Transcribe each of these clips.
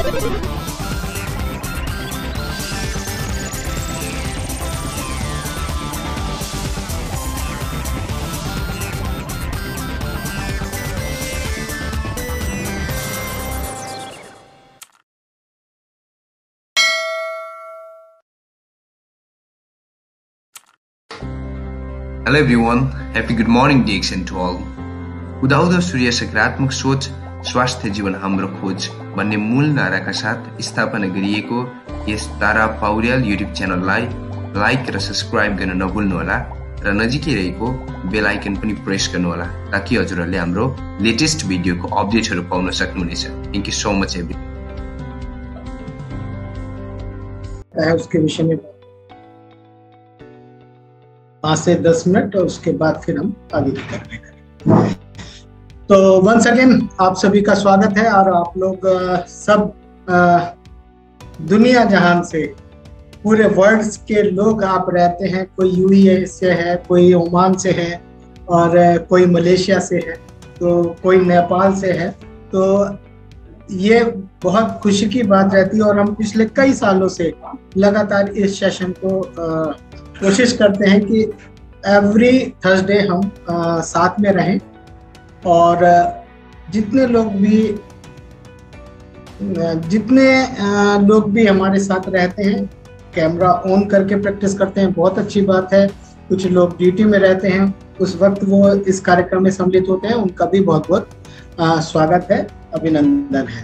Hello everyone, happy good morning DXN to all. उदाउँदो सूर्य सकारात्मक सोच स्वास्थ्य जीवन हाम्रो खोज भन्ने मूल नाराका साथ स्थापना गरिएको यस तारा पौड्याल युट्युब च्यानललाई लाइक र सब्स्क्राइब गर्न नभुल्नुहोला र नजिकै रहेको बेल आइकन पनि प्रेस गर्नुहोला ताकि हजुरहरूले हाम्रो लेटेस्ट भिडियोको अपडेटहरू पाउन सक्नुहुनेछ। Thank you so much every. उसके विषय में 5 से 10 मिनट और उसके बाद फिर हम आगे की तैयारी करेंगे। तो वंस अगेन आप सभी का स्वागत है और आप लोग सब दुनिया जहान से पूरे वर्ल्ड के लोग आप रहते हैं। कोई यूएई से है, कोई ओमान से है और कोई मलेशिया से है, तो कोई नेपाल से है। तो ये बहुत खुशी की बात रहती है और हम पिछले कई सालों से लगातार इस सेशन को कोशिश करते हैं कि एवरी थर्सडे हम साथ में रहें और जितने लोग भी हमारे साथ रहते हैं कैमरा ऑन करके प्रैक्टिस करते हैं, बहुत अच्छी बात है। कुछ लोग ड्यूटी में रहते हैं, उस वक्त वो इस कार्यक्रम में सम्मिलित होते हैं, उनका भी बहुत बहुत स्वागत है, अभिनंदन है।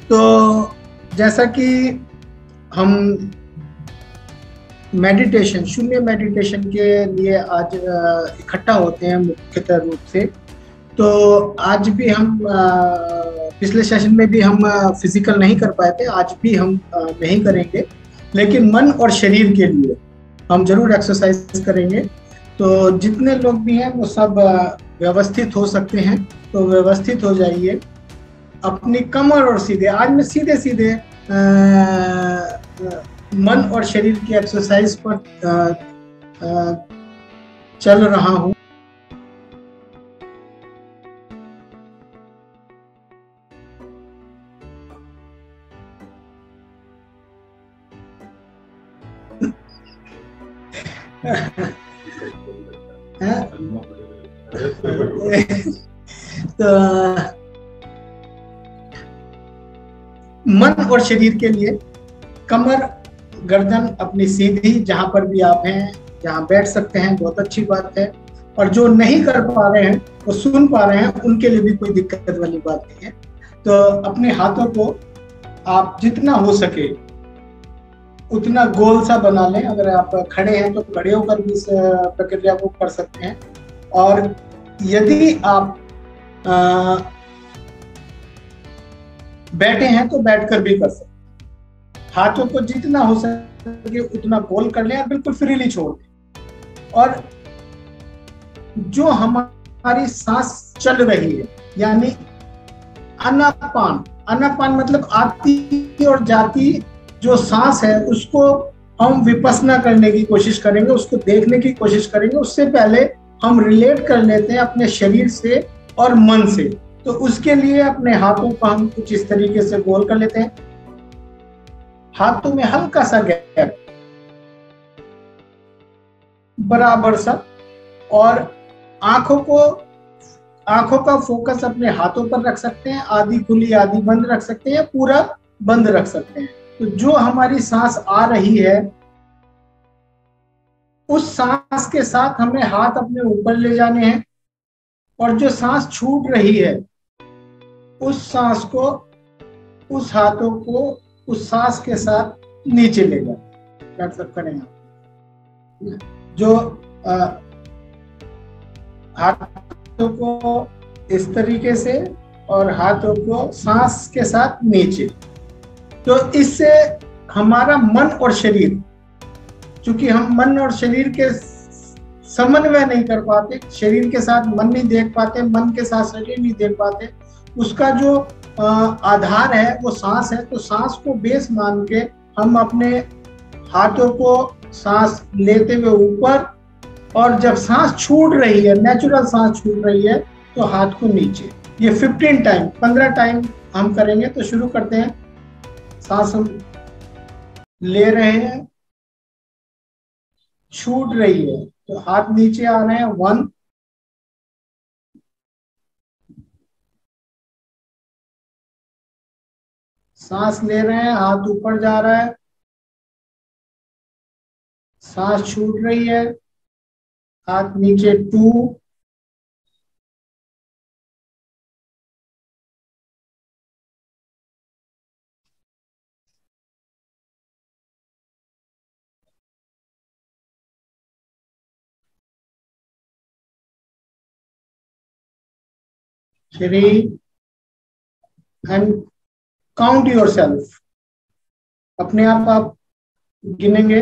तो जैसा कि हम मेडिटेशन, शून्य मेडिटेशन के लिए आज इकट्ठा होते हैं मुख्यतः रूप से, तो आज भी हम पिछले सेशन में भी हम फिजिकल नहीं कर पाए थे, आज भी हम नहीं करेंगे, लेकिन मन और शरीर के लिए हम जरूर एक्सरसाइज करेंगे। तो जितने लोग भी हैं वो सब व्यवस्थित हो सकते हैं, तो व्यवस्थित हो जाइए। अपनी कमर और सीधे, आज मैं सीधे सीधे मन और शरीर की एक्सरसाइज पर चल रहा हूं। तो मन और शरीर के लिए कमर, गर्दन अपनी सीधी, जहां पर भी आप हैं, जहां बैठ सकते हैं, बहुत अच्छी बात है। और जो नहीं कर पा रहे हैं, वो सुन पा रहे हैं, उनके लिए भी कोई दिक्कत वाली बात नहीं है। तो अपने हाथों को आप जितना हो सके उतना गोल सा बना लें। अगर आप खड़े हैं तो खड़े होकर भी इस प्रक्रिया को कर सकते हैं, और यदि आप बैठे हैं तो बैठकर भी कर सकते हैं। हाथों को जितना हो सके उतना गोल कर लें और बिल्कुल फ्रीली छोड़ दें। और जो हमारी सांस चल रही है, यानी आनापान, आनापान मतलब आती और जाती जो सांस है, उसको हम विपස්සना करने की कोशिश करेंगे, उसको देखने की कोशिश करेंगे। उससे पहले हम रिलेट कर लेते हैं अपने शरीर से और मन से। तो उसके लिए अपने हाथों को हम कुछ इस तरीके से गोल कर लेते हैं, हाथों में हल्का सा गैप बराबर सा, और आंखों का फोकस अपने हाथों पर रख सकते हैं। आधी खुली आधी बंद रख सकते हैं, पूरा बंद रख सकते हैं। तो जो हमारी सांस आ रही है, उस सांस के साथ हमें हाथ अपने ऊपर ले जाने हैं, और जो सांस छूट रही है उस सांस को, उस हाथों को उस सांस के साथ नीचे ले जाए। सब करेंगे जो हाथों को इस तरीके से और हाथों को सांस के साथ नीचे। तो इससे हमारा मन और शरीर, चूंकि हम मन और शरीर के समन्वय नहीं कर पाते, शरीर के साथ मन नहीं देख पाते, मन के साथ शरीर नहीं देख पाते, उसका जो आधार है वो सांस है। तो सांस को बेस मान के हम अपने हाथों को सांस लेते हुए ऊपर, और जब सांस छूट रही है, नेचुरल सांस छूट रही है, तो हाथ को नीचे। ये 15 टाइम हम करेंगे। तो शुरू करते हैं। सांस हम ले रहे हैं, छूट रही है तो हाथ नीचे आ रहे हैं, 1। सांस ले रहे हैं, हाथ ऊपर जा रहा है, सांस छूट रही है, हाथ नीचे, 2। Three and count your self. अपने आप गिनेंगे।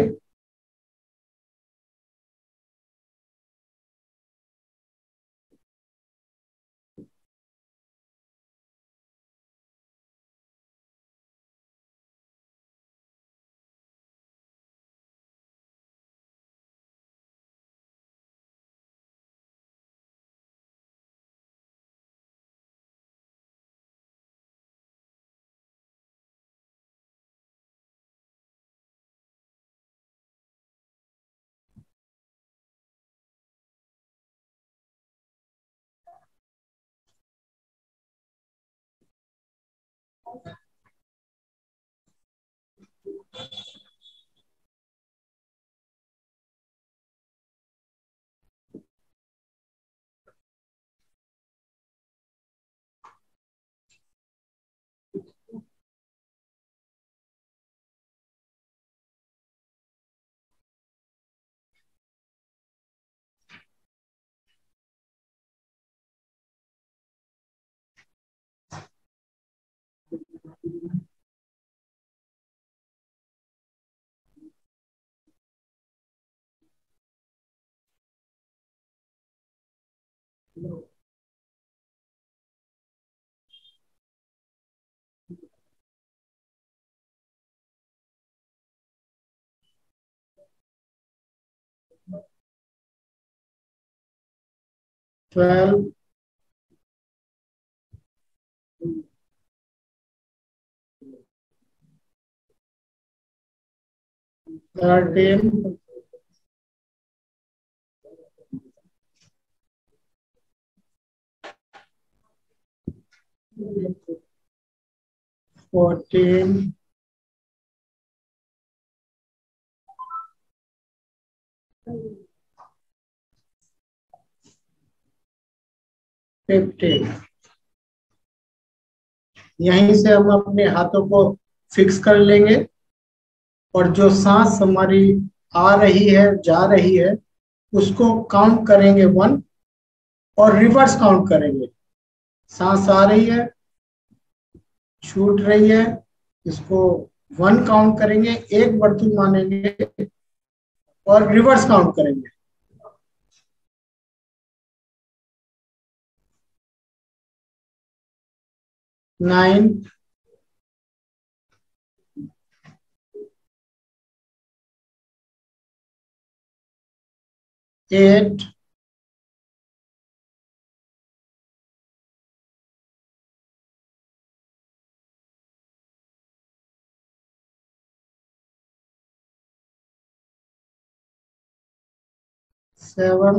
12, 13, 14, 15। यहीं से हम अपने हाथों को फिक्स कर लेंगे और जो सांस हमारी आ रही है, जा रही है, उसको काउंट करेंगे 1 और रिवर्स काउंट करेंगे। सांस आ रही है, छूट रही है, इसको 1 काउंट करेंगे, एक वर्तुल मानेंगे और रिवर्स काउंट करेंगे। 9, 8, 7,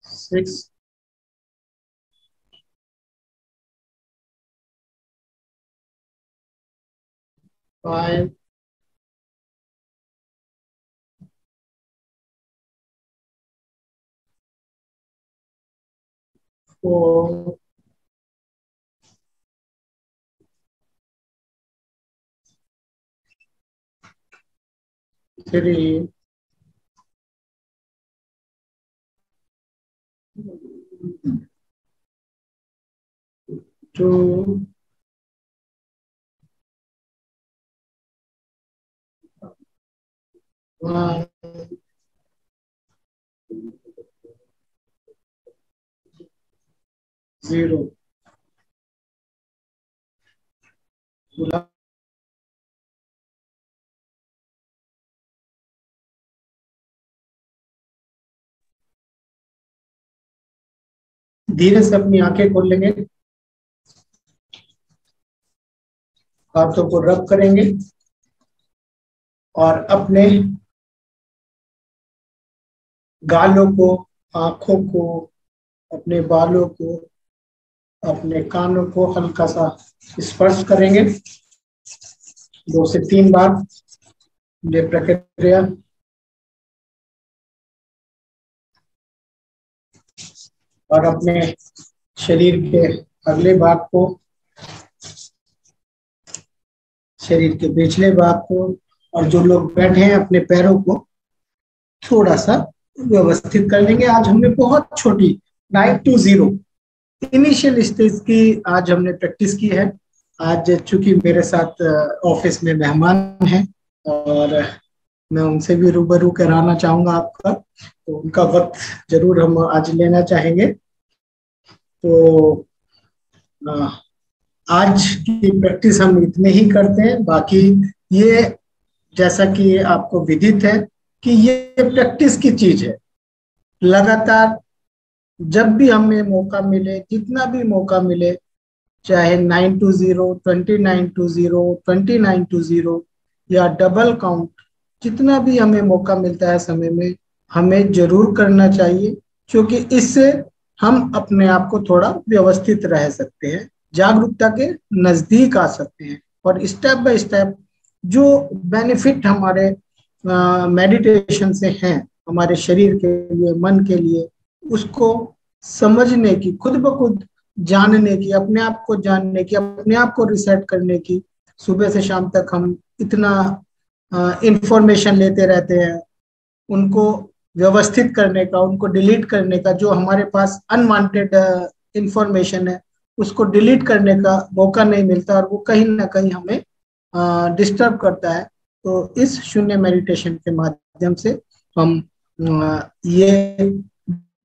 6, 5, 4, 3, 2, 1, 0। धीरे से अपनी आंखें खोल लेंगे, हाथों को रब करेंगे और अपने गालों को, आंखों को, अपने बालों को, अपने कानों को हल्का सा स्पर्श करेंगे 2 से 3 बार। ये प्रक्रिया और अपने शरीर के अगले भाग को, शरीर के पिछले भाग को, और जो लोग बैठे हैं अपने पैरों को थोड़ा सा व्यवस्थित कर लेंगे। आज हमने बहुत छोटी 9 to 0 इनिशियल स्टेज की आज हमने प्रैक्टिस की है। आज चूंकि मेरे साथ ऑफिस में मेहमान हैं और मैं उनसे भी रूबरू कराना चाहूंगा आपका, तो उनका वक्त जरूर हम आज लेना चाहेंगे। तो आज की प्रैक्टिस हम इतने ही करते हैं। बाकी ये जैसा कि आपको विदित है कि ये प्रैक्टिस की चीज है। लगातार जब भी हमें मौका मिले, जितना भी मौका मिले, चाहे 9 to 0, 29 to 0, 29 to 0 या डबल काउंट, जितना भी हमें मौका मिलता है समय में, हमें जरूर करना चाहिए, क्योंकि इससे हम अपने आप को थोड़ा व्यवस्थित रह सकते हैं, जागरूकता के नजदीक आ सकते हैं और स्टेप बाय स्टेप जो बेनिफिट हमारे मेडिटेशन से हैं, हमारे शरीर के लिए, मन के लिए, उसको समझने की, खुद ब खुद जानने की, अपने आप को जानने की, अपने आप को रिसेट करने की। सुबह से शाम तक हम इतना इंफॉर्मेशन लेते रहते हैं, उनको व्यवस्थित करने का, उनको डिलीट करने का, जो हमारे पास अनवांटेड इंफॉर्मेशन है उसको डिलीट करने का मौका नहीं मिलता और वो कहीं ना कहीं हमें डिस्टर्ब करता है। तो इस शून्य मेडिटेशन के माध्यम से हम ये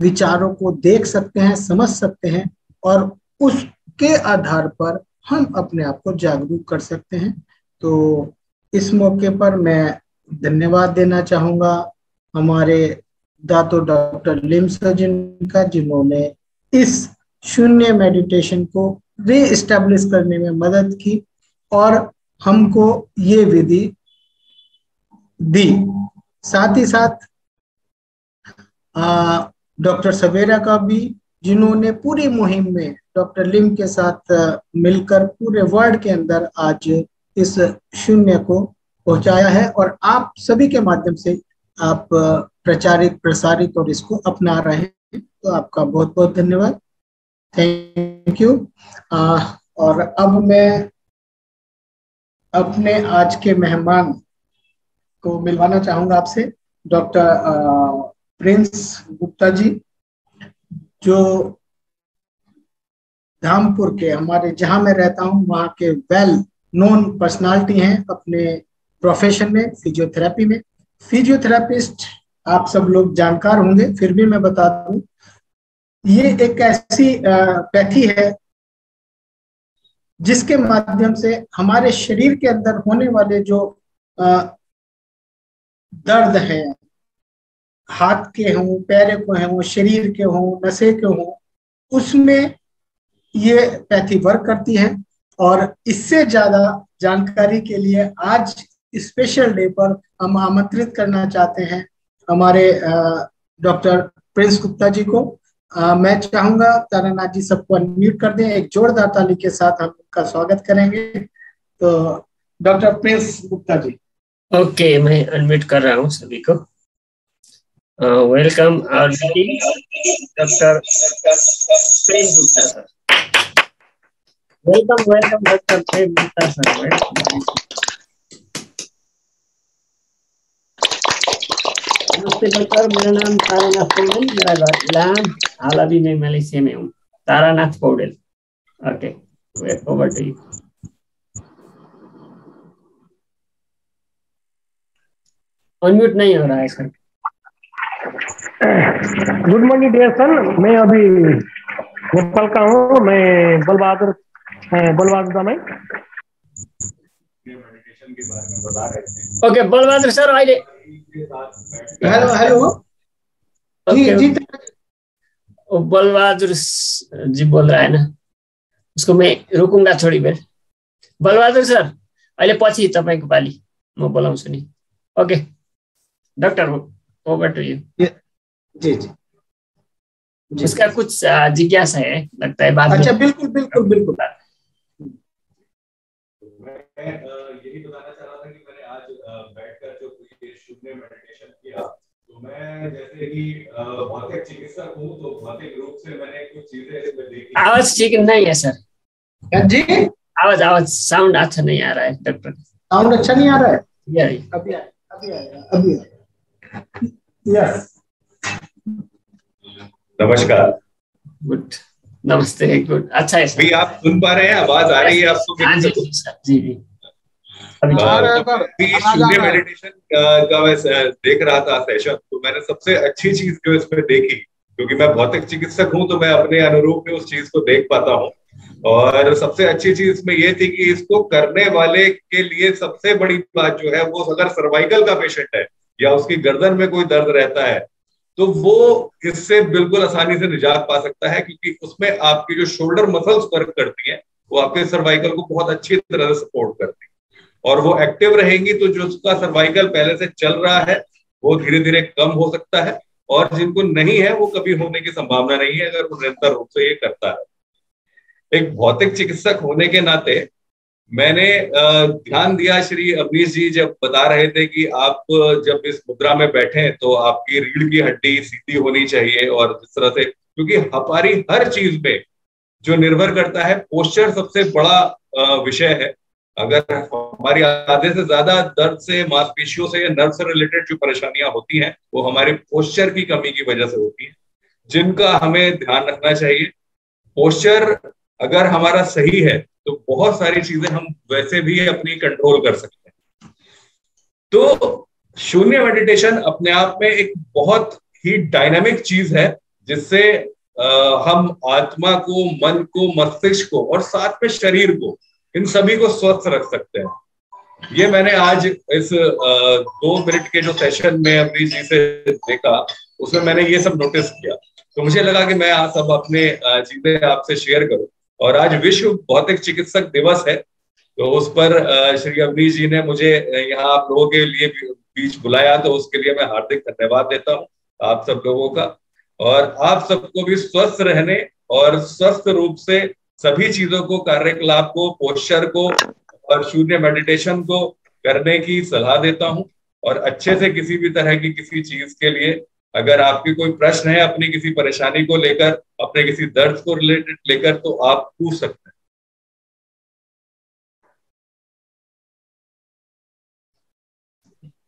विचारों को देख सकते हैं, समझ सकते हैं और उसके आधार पर हम अपने आप को जागरूक कर सकते हैं। तो इस मौके पर मैं धन्यवाद देना चाहूंगा हमारे दातो डॉक्टर लिम सर्जन का, जिन्होंने इस शून्य मेडिटेशन को रीएस्टैब्लिश करने में मदद की और हमको ये विधि दी। साथ ही साथ डॉक्टर सवेरा का भी, जिन्होंने पूरी मुहिम में डॉक्टर लिम के साथ मिलकर पूरे वर्ल्ड के अंदर आज इस शून्य को पहुंचाया है और आप सभी के माध्यम से आप प्रचारित, प्रसारित और इसको अपना रहे हैं। तो आपका बहुत बहुत धन्यवाद, थैंक यू। और अब मैं अपने आज के मेहमान को मिलवाना चाहूंगा आपसे, डॉक्टर प्रिंस गुप्ता जी, जो धामपुर के, हमारे जहां मैं रहता हूं वहां के वेल नोन पर्सनालिटी हैं अपने प्रोफेशन में, फिजियोथेरेपी में। फिजियोथेरेपिस्ट आप सब लोग जानकार होंगे, फिर भी मैं बता दूं, ये एक ऐसी पैथी है जिसके माध्यम से हमारे शरीर के अंदर होने वाले जो दर्द है, हाथ के हों, पैर के हों, शरीर के हों, नसें के हों, उसमें ये पैथी वर्क करती है। और इससे ज्यादा जानकारी के लिए आज स्पेशल डे पर हम आमंत्रित करना चाहते हैं हमारे डॉक्टर प्रिंस गुप्ता जी को। मैं चाहूंगा तारानाथ जी सबको अनम्यूट कर दें, एक जोरदार ताली के साथ हम उनका स्वागत करेंगे। तो doctor Prince Gupta ji. Okay, मैं अनम्यूट कर रहा हूँ सभी को। वेलकम डॉक्टर प्रेम गुप्ता सर। वेलकम डॉक्टर प्रेम गुप्ता सर। नमस्ते डॉक्टर, मेरा नाम तारानाथ पौडेल, मेरा घर इलाम, हाल अभी मैं मलेशिया में हूँ। Taranath Paudel. Okay, over to you. Unmute नहीं हो रहा है sir. Good morning dear son, मैं अभी नेपाल का हूँ, मैं बलबहादुर दामाई। ओके बलबहादुर सर, अहिले हेलो जी जी वो बलबहादुर जी बोल रहा है ना, उसको मैं रोकूंगा थोड़ी बेर। बलबहादुर सर अहिले पछि तपाईँको पाली म बोलाउँछु नि। Okay doctor, over to you. जी जी, उसका कुछ जिज्ञासा है लगता है बाद में। अच्छा बिल्कुल बिल्कुल बिल्कुल। मैं यही बताना चाह रहा था कि मैंने आज बैठकर जो शून्य मेडिटेशन किया, तो मैं जैसे कि भौतिक चिकित्सक हूँ, तो भौतिक रूप से मैंने कुछ चीजें इसमें देखी। आवाज ठीक नहीं है सर जी, आवाज साउंड अच्छा नहीं आ रहा है डॉक्टर। साउंड अच्छा नहीं आ रहा है? अभी अभी यस। नमस्कार। गुड, नमस्ते, गुड, अच्छा है सर। भी आप सुन पा रहे हैं, आवाज आ रही है आपको? हाँ जी सर, जी जी। शून्य मेडिटेशन का मैं देख रहा था सेशन, तो मैंने सबसे अच्छी चीज जो इसमें देखी, क्योंकि मैं भौतिक चिकित्सक हूं तो मैं अपने अनुरूप में उस चीज को देख पाता हूँ, और सबसे अच्छी चीज इसमें ये थी कि इसको करने वाले के लिए सबसे बड़ी बात जो है, वो अगर सर्वाइकल का पेशेंट है या उसकी गर्दन में कोई दर्द रहता है, तो वो इससे बिल्कुल आसानी से निजात पा सकता है, क्योंकि उसमें आपकी जो शोल्डर मसल्स वर्क करती हैं वो आपके सर्वाइकल को बहुत अच्छी तरह से सपोर्ट करती है, और वो एक्टिव रहेंगी तो जो उसका सर्वाइकल पहले से चल रहा है वो धीरे धीरे कम हो सकता है, और जिनको नहीं है वो कभी होने की संभावना नहीं है अगर वो निरंतर रूप से ये करता है। एक भौतिक चिकित्सक होने के नाते मैंने ध्यान दिया, श्री अवनीश जी जब बता रहे थे कि आप जब इस मुद्रा में बैठे तो आपकी रीढ़ की हड्डी सीधी होनी चाहिए, और जिस तरह से, क्योंकि हमारी हर चीज में जो निर्भर करता है, पोस्चर सबसे बड़ा विषय है। अगर हमारी आधे से ज्यादा दर्द से, मांसपेशियों से या नर्व से रिलेटेड जो परेशानियां होती हैं वो हमारे पोस्चर की कमी की वजह से होती हैं, जिनका हमें ध्यान रखना चाहिए। पोस्चर अगर हमारा सही है तो बहुत सारी चीजें हम वैसे भी अपनी कंट्रोल कर सकते हैं। तो शून्य मेडिटेशन अपने आप में एक बहुत ही डायनामिक चीज है, जिससे हम आत्मा को, मन को, मस्तिष्क को और साथ में शरीर को, इन सभी को स्वस्थ रख सकते हैं। ये मैंने आज इस 2 मिनट के जो सेशन में अवनीश जी से देखा, उसमें मैंने ये सब नोटिस किया, तो मुझे लगा कि मैं आज सब अपने चीजें आपसे शेयर करूं। और आज विश्व भौतिक चिकित्सक दिवस है, तो उस पर श्री अवनीश जी ने मुझे यहाँ आप लोगों के लिए बीच बुलाया, तो उसके लिए मैं हार्दिक धन्यवाद देता हूँ आप सब लोगों का। और आप सबको भी स्वस्थ रहने और स्वस्थ रूप से सभी चीजों को, कार्यकलाप को, पोस्चर को और शून्य मेडिटेशन को करने की सलाह देता हूं। और अच्छे से किसी भी तरह की किसी चीज के लिए अगर आपकी कोई प्रश्न है, अपनी किसी परेशानी को लेकर, अपने किसी दर्द को रिलेटेड लेकर, तो आप पूछ सकते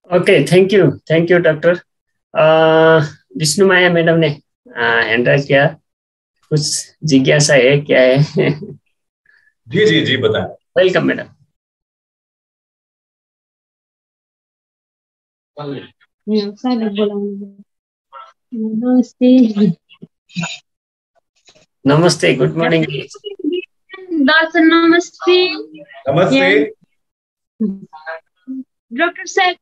हैं। Okay, thank you doctor. Vishnu Maya madam ने हैंड राइज किया, कुछ जिज्ञासा है, क्या है? जी जी जी बताएं। Welcome madam. नमस्ते, गुड मॉर्निंग। डॉक्टर नमस्ते। नमस्ते डॉक्टर साहब,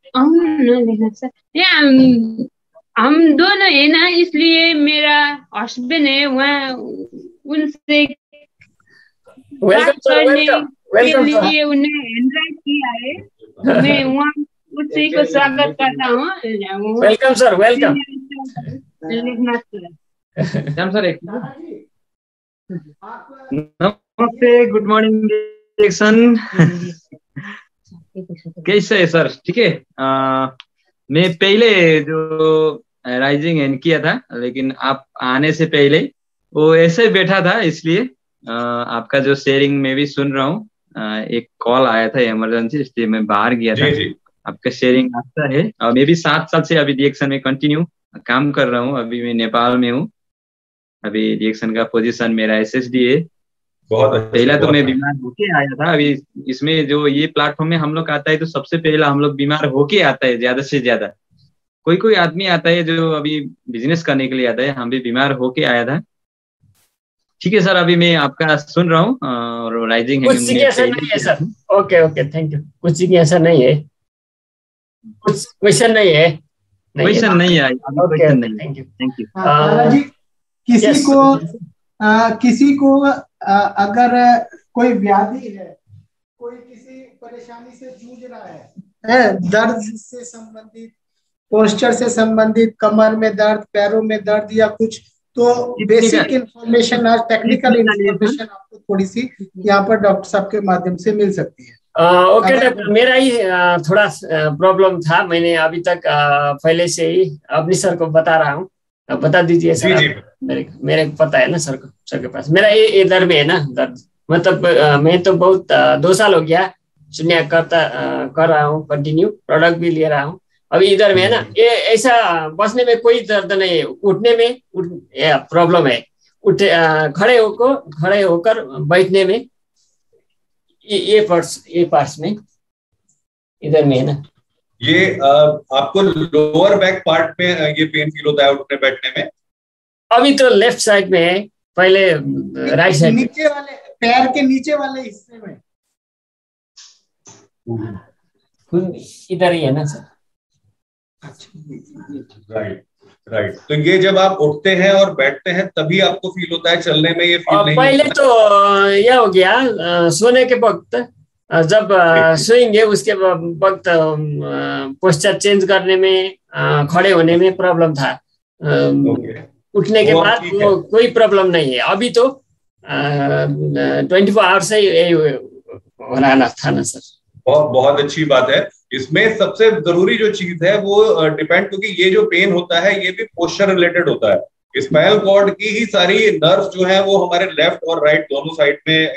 हम दोनों है ना, इसलिए मेरा हस्बैंड है वहाँ, उनसे बात करने के लिए उन्हें हैंड राइज किया है। मैं वहाँ उसी को स्वागत करता हूँ। Welcome sir, welcome. नमस्ते, गुड मॉर्निंग डिएक्सन। कैसे है सर? ठीक है। मैं पहले जो राइजिंग एंड किया था, लेकिन आप आने से पहले वो ऐसे बैठा था, इसलिए आपका जो शेयरिंग में भी सुन रहा हूँ। एक कॉल आया था इमरजेंसी, इसलिए मैं बाहर गया था। जी। आपका शेयरिंग अच्छा है, और मैं भी 7 साल से अभी डिएक्सन में कंटिन्यू काम कर रहा हूँ। अभी मैं नेपाल में हूँ। अभी डिएक्सन का पोजीशन मेरा एसएसडी है। पहला तो मैं बीमार होके आया था। अभी इसमें जो ये प्लेटफॉर्म में हम लोग आता है, तो सबसे पहला हम लोग बीमार होके आता है, ज्यादा से ज्यादा। कोई आदमी आता है जो अभी बिजनेस करने के लिए आता है, हम भी बीमार होके आया था। ठीक है सर, अभी मैं आपका सुन रहा हूँ और राइजिंग कुछ जिज्ञासा नहीं है सर। Okay, thank you. कुछ जिज्ञासा नहीं है, कुछ क्वेश्चन नहीं है। क्वेश्चन नहीं है। Thank you. जी किसी को अगर कोई व्याधि है, कोई किसी परेशानी से जूझ रहा है, दर्द से संबंधित, पोस्चर से संबंधित, कमर में दर्द, पैरों में दर्द या कुछ, तो बेसिक इंफॉर्मेशन और टेक्निकल इंफॉर्मेशन आपको थोड़ी सी यहाँ पर डॉक्टर साहब के माध्यम से मिल सकती है। ओके डॉक्टर, मेरा ही थोड़ा प्रॉब्लम था, मैंने अभी तक पहले से ही अपनी सर को बता रहा हूँ, बता दीजिए सर। मेरे को पता है ना सर के पास मेरा ये दर्द में है ना, दर्द मतलब मैं तो बहुत 2 साल हो गया शून्य कर रहा हूँ, कंटिन्यू प्रोडक्ट भी ले रहा हूँ। अभी इधर में है ना, ये ऐसा बसने में कोई दर्द नहीं है, उठने में प्रॉब्लम है, खड़े होकर बैठने में, ये पार्ट्स में इधर में है ना। ये आपको लोअर बैक पार्ट में ये पेन फील होता है उठने बैठने में? अभी तो लेफ्ट साइड में है, पहले राइट साइड, नीचे वाले पैर के नीचे वाले हिस्से में, इधर ही है ना सर। राइट। तो ये जब आप उठते हैं और बैठते हैं तभी आपको फील होता है, चलने में ये फील नहीं पहले होता? तो यह हो गया सोने के वक्त, जब सोएंगे उसके वक्त पोस्चर चेंज करने में, खड़े होने में प्रॉब्लम था। उठने के बाद वो कोई प्रॉब्लम नहीं है। अभी तो 24 आवर से यही हो रहा था ना सर। बहुत अच्छी बात है। इसमें सबसे जरूरी जो चीज है वो डिपेंड, क्योंकि ये जो पेन होता है ये भी पोस्चर रिलेटेड होता है। स्पाइनल कॉर्ड की ही सारी नर्व्स जो है वो हमारे लेफ्ट और राइट दोनों साइड में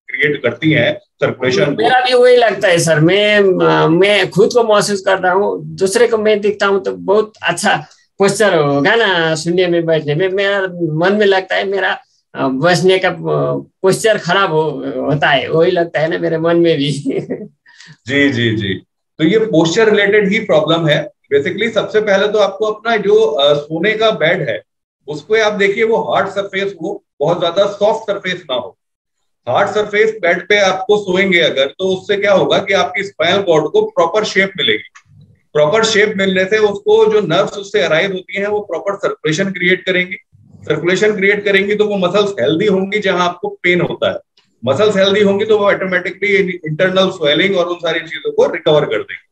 क्रिएट करती हैं सर्कुलेशन। मेरा भी वही लगता है सर, मैं खुद को महसूस कर रहा हूँ, दूसरे को मैं दिखता हूँ तो बहुत अच्छा पोस्चर होगा ना सुनने में, बैठने में। मेरा मन में लगता है मेरा बसने का पोस्चर खराब होता है, वही लगता है ना मेरे मन में भी। जी। तो ये पोस्चर रिलेटेड ही प्रॉब्लम है बेसिकली। सबसे पहले तो आपको अपना जो सोने का बेड है उस पे आप देखिए वो हार्ड सरफेस हो, बहुत ज्यादा सॉफ्ट सरफेस ना हो। हार्ड सरफेस बेड पे आपको सोएंगे अगर, तो उससे क्या होगा कि आपकी स्पाइनल कॉर्ड को प्रॉपर शेप मिलेगी। प्रॉपर शेप मिलने से उसको जो नर्व्स उससे अराइव होती हैं वो प्रॉपर सर्कुलेशन क्रिएट करेंगी। सर्कुलेशन क्रिएट करेंगी तो वो मसल्स हेल्दी होंगी जहां आपको पेन होता है। मसल्स हेल्दी होंगी तो वो ऑटोमेटिकली इंटरनल स्वेलिंग और उन सारी चीजों को रिकवर कर देंगे।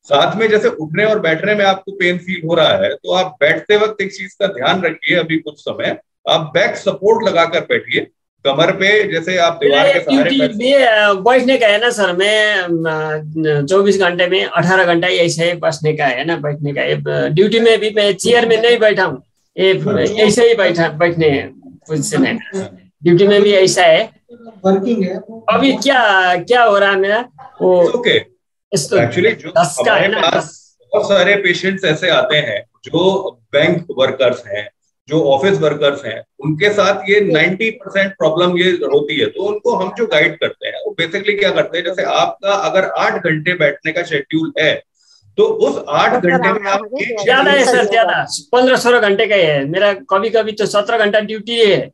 साथ में जैसे उठने और बैठने में आपको पेन फील हो रहा है तो आप बैठते वक्त एक चीज का ध्यान रखिए, अभी कुछ समय आप बैक सपोर्ट लगाकर बैठिए कमर पे, जैसे आप दीवार के सहारे बैठने का है ना सर। मैं 24 घंटे में 18 घंटा ऐसे बसने का है ना, बैठने का। ड्यूटी में भी मैं चेयर में नहीं बैठा हूँ, ऐसे ही बैठने पोजिशन है। ड्यूटी में भी ऐसा है, वर्किंग है। अभी क्या हो रहा है मेरा वो एक्चुअली जो हमारे पास बहुत सारे पेशेंट्स ऐसे आते हैं जो बैंक वर्कर्स हैं, जो ऑफिस वर्कर्स हैं, उनके साथ ये 90% प्रॉब्लम ये होती है। तो उनको हम जो गाइड करते हैं वो बेसिकली क्या करते हैं, जैसे आपका अगर 8 घंटे बैठने का शेड्यूल है तो उस 8 घंटे में आप ज्यादा है सर, ज्यादा 15-16 घंटे का है मेरा। कभी कभी तो 17 घंटा ड्यूटी है।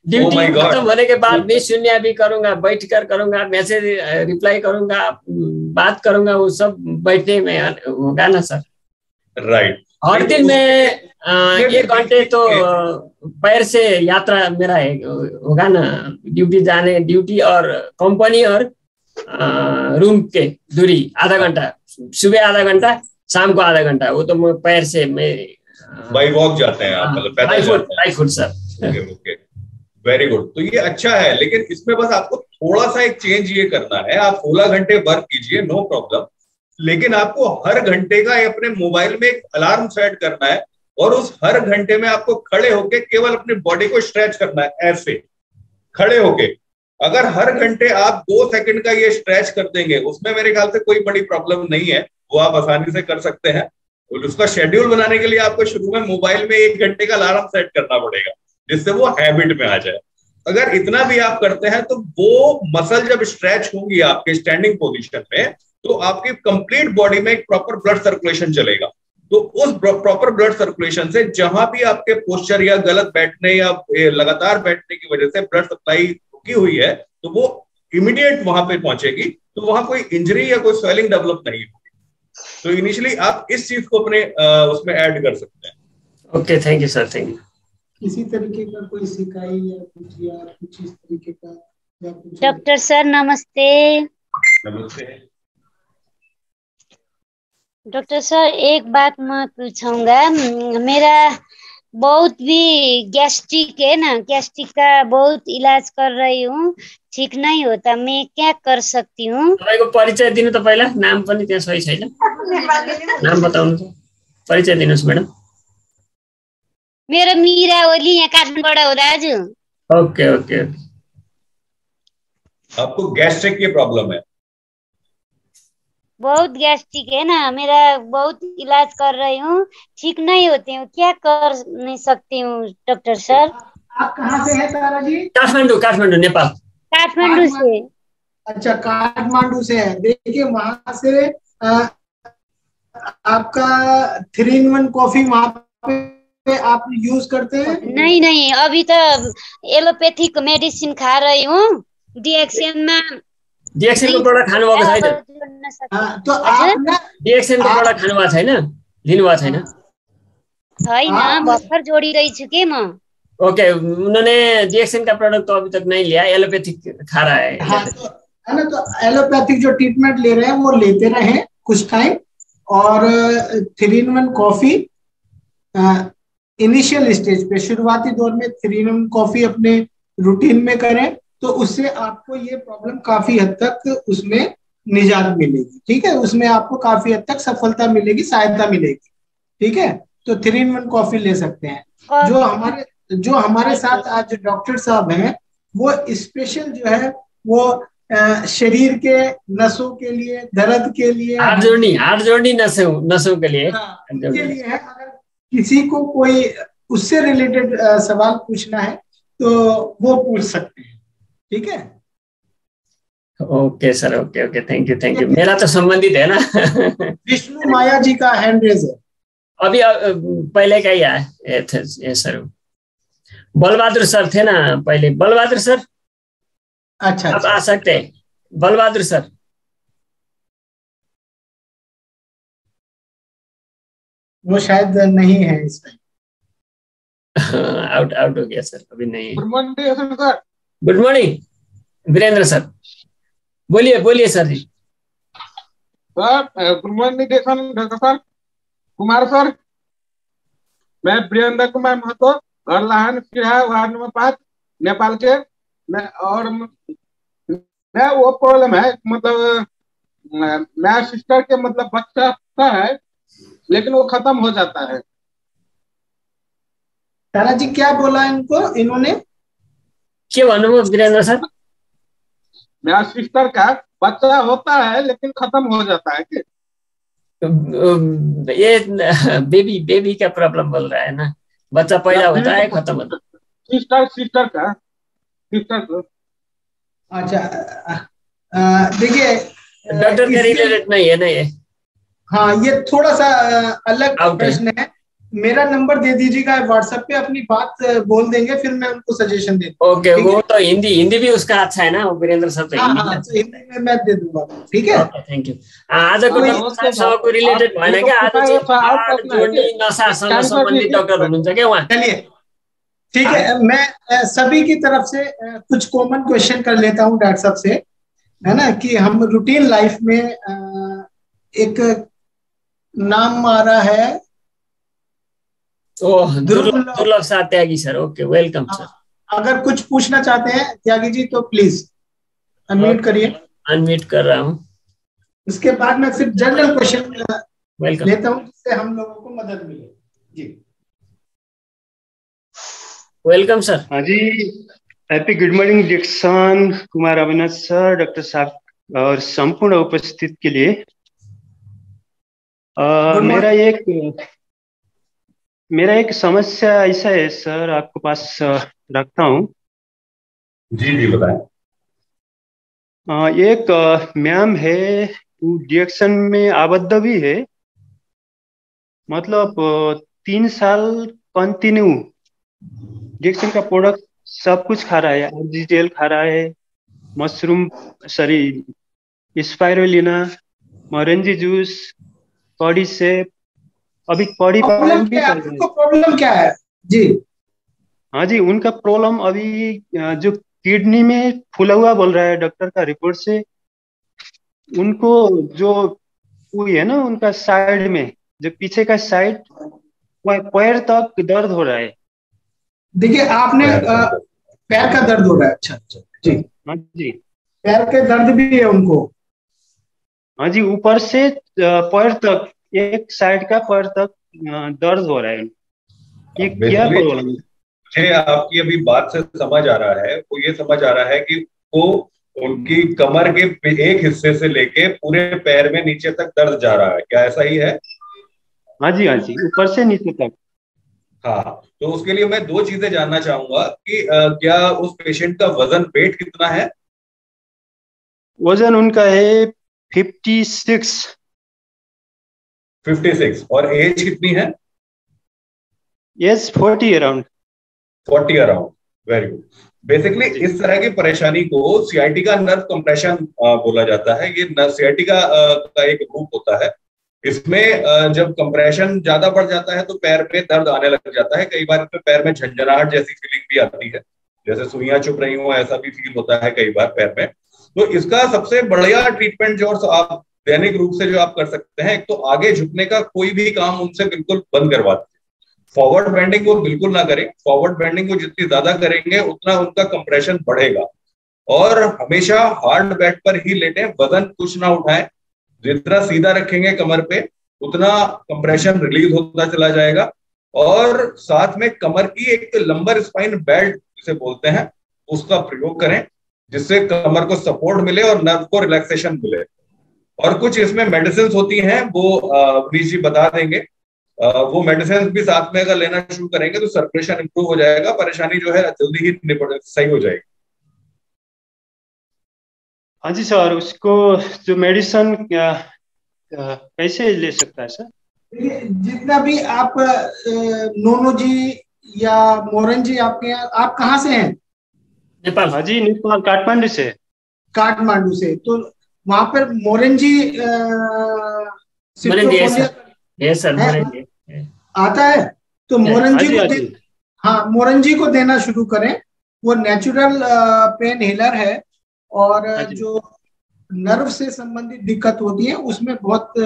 ड्यूटी खत्म होने के बाद भी शून्य भी करूंगा, बैठ कर करूंगा, मैसेज रिप्लाई करूंगा, बात करूंगा, वो सब बैठने में होगा ना सर। राइट। हर दिन में 1 घंटे तो पैर से यात्रा मेरा होगा ना, ड्यूटी और कंपनी और रूम के दूरी आधा घंटा, सुबह आधा घंटा, शाम को आधा घंटा। वो तो मैं पैर से बाई वॉक जाते हैं आप, मतलब by foot sir. Okay, very good. तो ये अच्छा है, लेकिन इसमें बस आपको थोड़ा सा एक चेंज ये करना है। आप 16 घंटे वर्क कीजिए, नो प्रॉब्लम, लेकिन आपको हर घंटे का अपने मोबाइल में एक अलार्म सेट करना है और उस हर घंटे में आपको खड़े होके केवल अपनी बॉडी को स्ट्रेच करना है, ऐसे खड़े होके। अगर हर घंटे आप 2 सेकंड का ये स्ट्रेच कर देंगे, उसमें मेरे ख्याल से कोई बड़ी प्रॉब्लम नहीं है, वो आप आसानी से कर सकते हैं। और उसका शेड्यूल बनाने के लिए आपको शुरू में मोबाइल में 1 घंटे का अलार्म सेट करना पड़ेगा, जिससे वो हैबिट में आ जाए। अगर इतना भी आप करते हैं तो वो मसल जब स्ट्रेच होंगी आपके स्टैंडिंग पोजीशन में, तो आपकी कंप्लीट बॉडी में एक प्रॉपर ब्लड सर्कुलेशन चलेगा। तो उस प्रॉपर ब्लड सर्कुलेशन से जहां भी आपके पोस्चर या गलत बैठने या लगातार बैठने की वजह से ब्लड सप्लाई रुकी हुई है, तो वो इमीडिएट वहां पे पहुंचेगी, तो वहां कोई इंजरी या कोई स्वेलिंग डेवलप नहीं होगी। तो इनिशियली आप इस चीज को अपने उसमें ऐड कर सकते हैं। Okay, thank you sir, thank you. किसी तरीके का कोई सिकाई या कुछ इस तरीके का या कुछ? डॉक्टर सर नमस्ते। नमस्ते। डॉक्टर सर एक बात मैं पूछूंगा, मेरा बहुत भी गैस्ट्रिक है ना, गैस्ट्रिक का बहुत इलाज कर रही हूँ, ठीक नहीं होता, मैं क्या कर सकती हूँ? तपाईँको परिचय दिनु त पहिला, नाम पनि त्यहाँ सही छैन, नाम बताउनु त, परिचय दिनुहोस् मैडम। मेरो मीरा ओली, यहाँ काठमाडौँबाट हो दाजु। Okay okay. आपको गैस्ट्रिक की प्रॉब्लम है? बहुत गैस्ट्रिक है ना मेरा, बहुत इलाज कर रही हूँ, ठीक नहीं होते हूँ, क्या कर नहीं सकती हूँ डॉक्टर सर? आप कहाँ से हैं तारा जी? काठमाडौँ, काठमाडौँ नेपाल। काठमांडू से। अच्छा, काठमांडू से है। देखिए वहां से आपका 3-in-1 कॉफी वहां पे आप यूज करते हैं? नहीं नहीं, अभी तो एलोपैथिक मेडिसिन खा रही हूँ, डीएक्सन में। डीएक्सन को प्रोडक्ट खानु भएको छैन? तो आप ना डीएक्सन को प्रोडक्ट खानु भएको छैन, लिनु भएको छैन? छैन, भर्खर जोड़ी रही छु के म। ओके, उन्होंने डीएक्सन का प्रोडक्ट तो अभी तक नहीं लिया, एलोपैथिक खा रहा है। हाँ, तो है ना, तो एलोपैथिक जो ट्रीटमेंट ले रहे हैं वो लेते रहे कुछ टाइम, और 3-in-1 कॉफी इनिशियल स्टेज पे, शुरुआती दौर में 3-in-1 कॉफी अपने रूटीन में करें, तो उससे आपको ये प्रॉब्लम काफी हद तक उसमें निजात मिलेगी। ठीक है, उसमें आपको काफी हद तक सफलता मिलेगी, सहायता मिलेगी। ठीक है, तो 3-in-1 कॉफी ले सकते हैं। जो हमारे साथ आज डॉक्टर साहब हैं, वो स्पेशल जो है वो शरीर के नसों के लिए, दर्द के लिए, हार्ट जोड़नी नसों के लिए, के लिए है। अगर किसी को कोई उससे रिलेटेड सवाल पूछना है तो वो पूछ सकते हैं। ठीक है, okay sir, okay okay, thank you. मेरा तो संबंधित है ना। विष्णु माया जी का हैंड रेज है अभी, पहले का ही है सर। बलबहादुर सर थे ना पहले, बलबहादुर सर। अच्छा, आप आ सकते हैं बलबहादुर सर। वो शायद नहीं है इस टाइम, आउट हो गया सर, अभी नहीं। Good morning sir. Good morning Virendra sir, बोलिए sir ji. Sir good morning doctor sir, Kumar sir. मैं वीरेंद्र कुमार महतो, घर लाहन वार्ड नंबर 5, नेपाल के। मैं वो प्रॉब्लम है, मतलब मेरा सिस्टर के मतलब बच्चा है, लेकिन वो खत्म हो जाता है। तारा जी क्या बोला इन्होंने? क्या भन्नुभयो वीरेंद्र सर? मेरा सिस्टर का बच्चा होता है लेकिन खत्म हो जाता है कि? ये बेबी का प्रॉब्लम बोल रहा है ना, बच्चा पैदा होता है खत्म होता है। सिस्टर को। अच्छा, देखिए डॉक्टर के रिलेटेड नहीं है ना ये। हाँ, ये थोड़ा सा अलग प्रश्न है। मेरा नंबर दे दीजिएगा व्हाट्सएप पे, अपनी बात बोल देंगे, फिर मैं उनको सजेशन दे दूंगा। ओके, वो तो हिंदी भी उसका अच्छा है ना, वीरेंद्र सर तो हिंदी में मैं दे दूंगा। ठीक है, थैंक यू। आजको सबको रिलेटेड भएन क्या, आज चाहिँ हार्ट जोड्ने नसासँग सम्बन्धित डाक्टर हुनुहुन्छ क्या उहाँ? चलिए ठीक है, मैं सभी की तरफ से कुछ कॉमन क्वेश्चन कर लेता हूँ डॉक्टर साहब से, है ना, कि हम रूटीन लाइफ में एक नाम आ रहा है दुर्लभ साथ त्यागी सर। Okay, welcome sir. अगर कुछ पूछना चाहते हैं त्यागी जी तो प्लीज अनम्यूट करिए। अनम्यूट कर रहा हूँ। उसके बाद मैं फिर जनरल क्वेश्चन लेता हूँ जिससे हम लोगों को मदद मिले। जी वेलकम सर। हाँ जी, happy good morning Dixon, Kumar Avinash sir, doctor साहब और संपूर्ण उपस्थित के लिए। मेरा एक समस्या ऐसा है सर, आपके पास रखता हूँ। जी बताएं। एक मैम है, वो डीएक्शन में आबद्ध भी है, मतलब 3 साल कंटिन्यू डीएक्शन का प्रोडक्ट सब कुछ खा रहा है। आरजीएल खा रहा है, मशरूम स्पाइरुलिना, मोरेंजी जूस, कॉडी सेप, अभी कॉडी प्रॉब्लम क्या है जी? हाँ जी, उनका प्रॉब्लम अभी जो किडनी में फूला हुआ बोल रहा है डॉक्टर का रिपोर्ट से। उनको जो वो है ना, उनका साइड में जो पीछे का साइड पैर तक दर्द हो रहा है। देखिए आपने पैर का दर्द हो रहा है। अच्छा अच्छा जी। हाँ जी, पैर के दर्द भी है उनको। हाँ जी, ऊपर से पैर तक, एक साइड का पैर तक दर्द हो रहा है। ये क्या प्रॉब्लम है? मुझे आपकी अभी बात से समझ आ रहा है, वो ये समझ आ रहा है कि वो उनकी कमर के एक हिस्से से लेके पूरे पैर में नीचे तक दर्द जा रहा है, क्या ऐसा ही है? हाँ जी, हाँ जी, ऊपर से नीचे तक। हाँ, तो उसके लिए मैं दो चीजें जानना चाहूंगा कि क्या उस पेशेंट का वजन, वेट कितना है? वजन उनका है 56। 56। और एज कितनी है? Age 40 around. 40 around, very good. Basically इस तरह की परेशानी को सियाटिका नर्व कंप्रेशन बोला जाता है। ये सियाटिका का एक रूप होता है। इसमें जब कंप्रेशन ज्यादा बढ़ जाता है तो पैर में दर्द आने लग जाता है। कई बार इसमें पैर में झंझनाहट जैसी फीलिंग भी आती है, जैसे सुइयां चुभ रही हो, ऐसा भी फील होता है कई बार पैर में। तो इसका सबसे बढ़िया ट्रीटमेंट जो आप दैनिक रूप से जो आप कर सकते हैं, एक तो आगे झुकने का कोई भी काम उनसे बिल्कुल बंद करवा दीजिए। फॉरवर्ड बेंडिंग वो बिल्कुल ना करें। फॉरवर्ड बेंडिंग को जितनी ज्यादा करेंगे उतना उनका कंप्रेशन बढ़ेगा। और हमेशा हार्ड बैक पर ही लेटें, वजन कुछ ना उठाएं। जितना सीधा रखेंगे कमर पे उतना कंप्रेशन रिलीज होता चला जाएगा। और साथ में कमर की एक लंबर स्पाइन बेल्ट जिसे बोलते हैं, उसका प्रयोग करें, जिससे कमर को सपोर्ट मिले और नर्व को रिलैक्सेशन मिले। और कुछ इसमें मेडिसिन होती हैं, वो अवनीश जी बता देंगे। वो मेडिसिन भी साथ में अगर लेना शुरू करेंगे तो सर्कुलेशन इंप्रूव हो जाएगा, परेशानी जो है जल्दी ही सही हो जाएगी। हाँ जी सर, उसको जो मेडिसिन कैसे ले सकता है सर? जितना भी आप नोनो जी या मोरन जी, आपके यहाँ, आप कहाँ से हैं? नेपाल। हाँ जी, नेपाल, काठमांडू से। काठमांडू से। तो वहां पर मोरन जी आता है, तो मोरन जी को हाँ, मोरन जी को देना शुरू करें। वो नेचुरल पेन हिलर है और जो नर्व से संबंधित दिक्कत होती है उसमें बहुत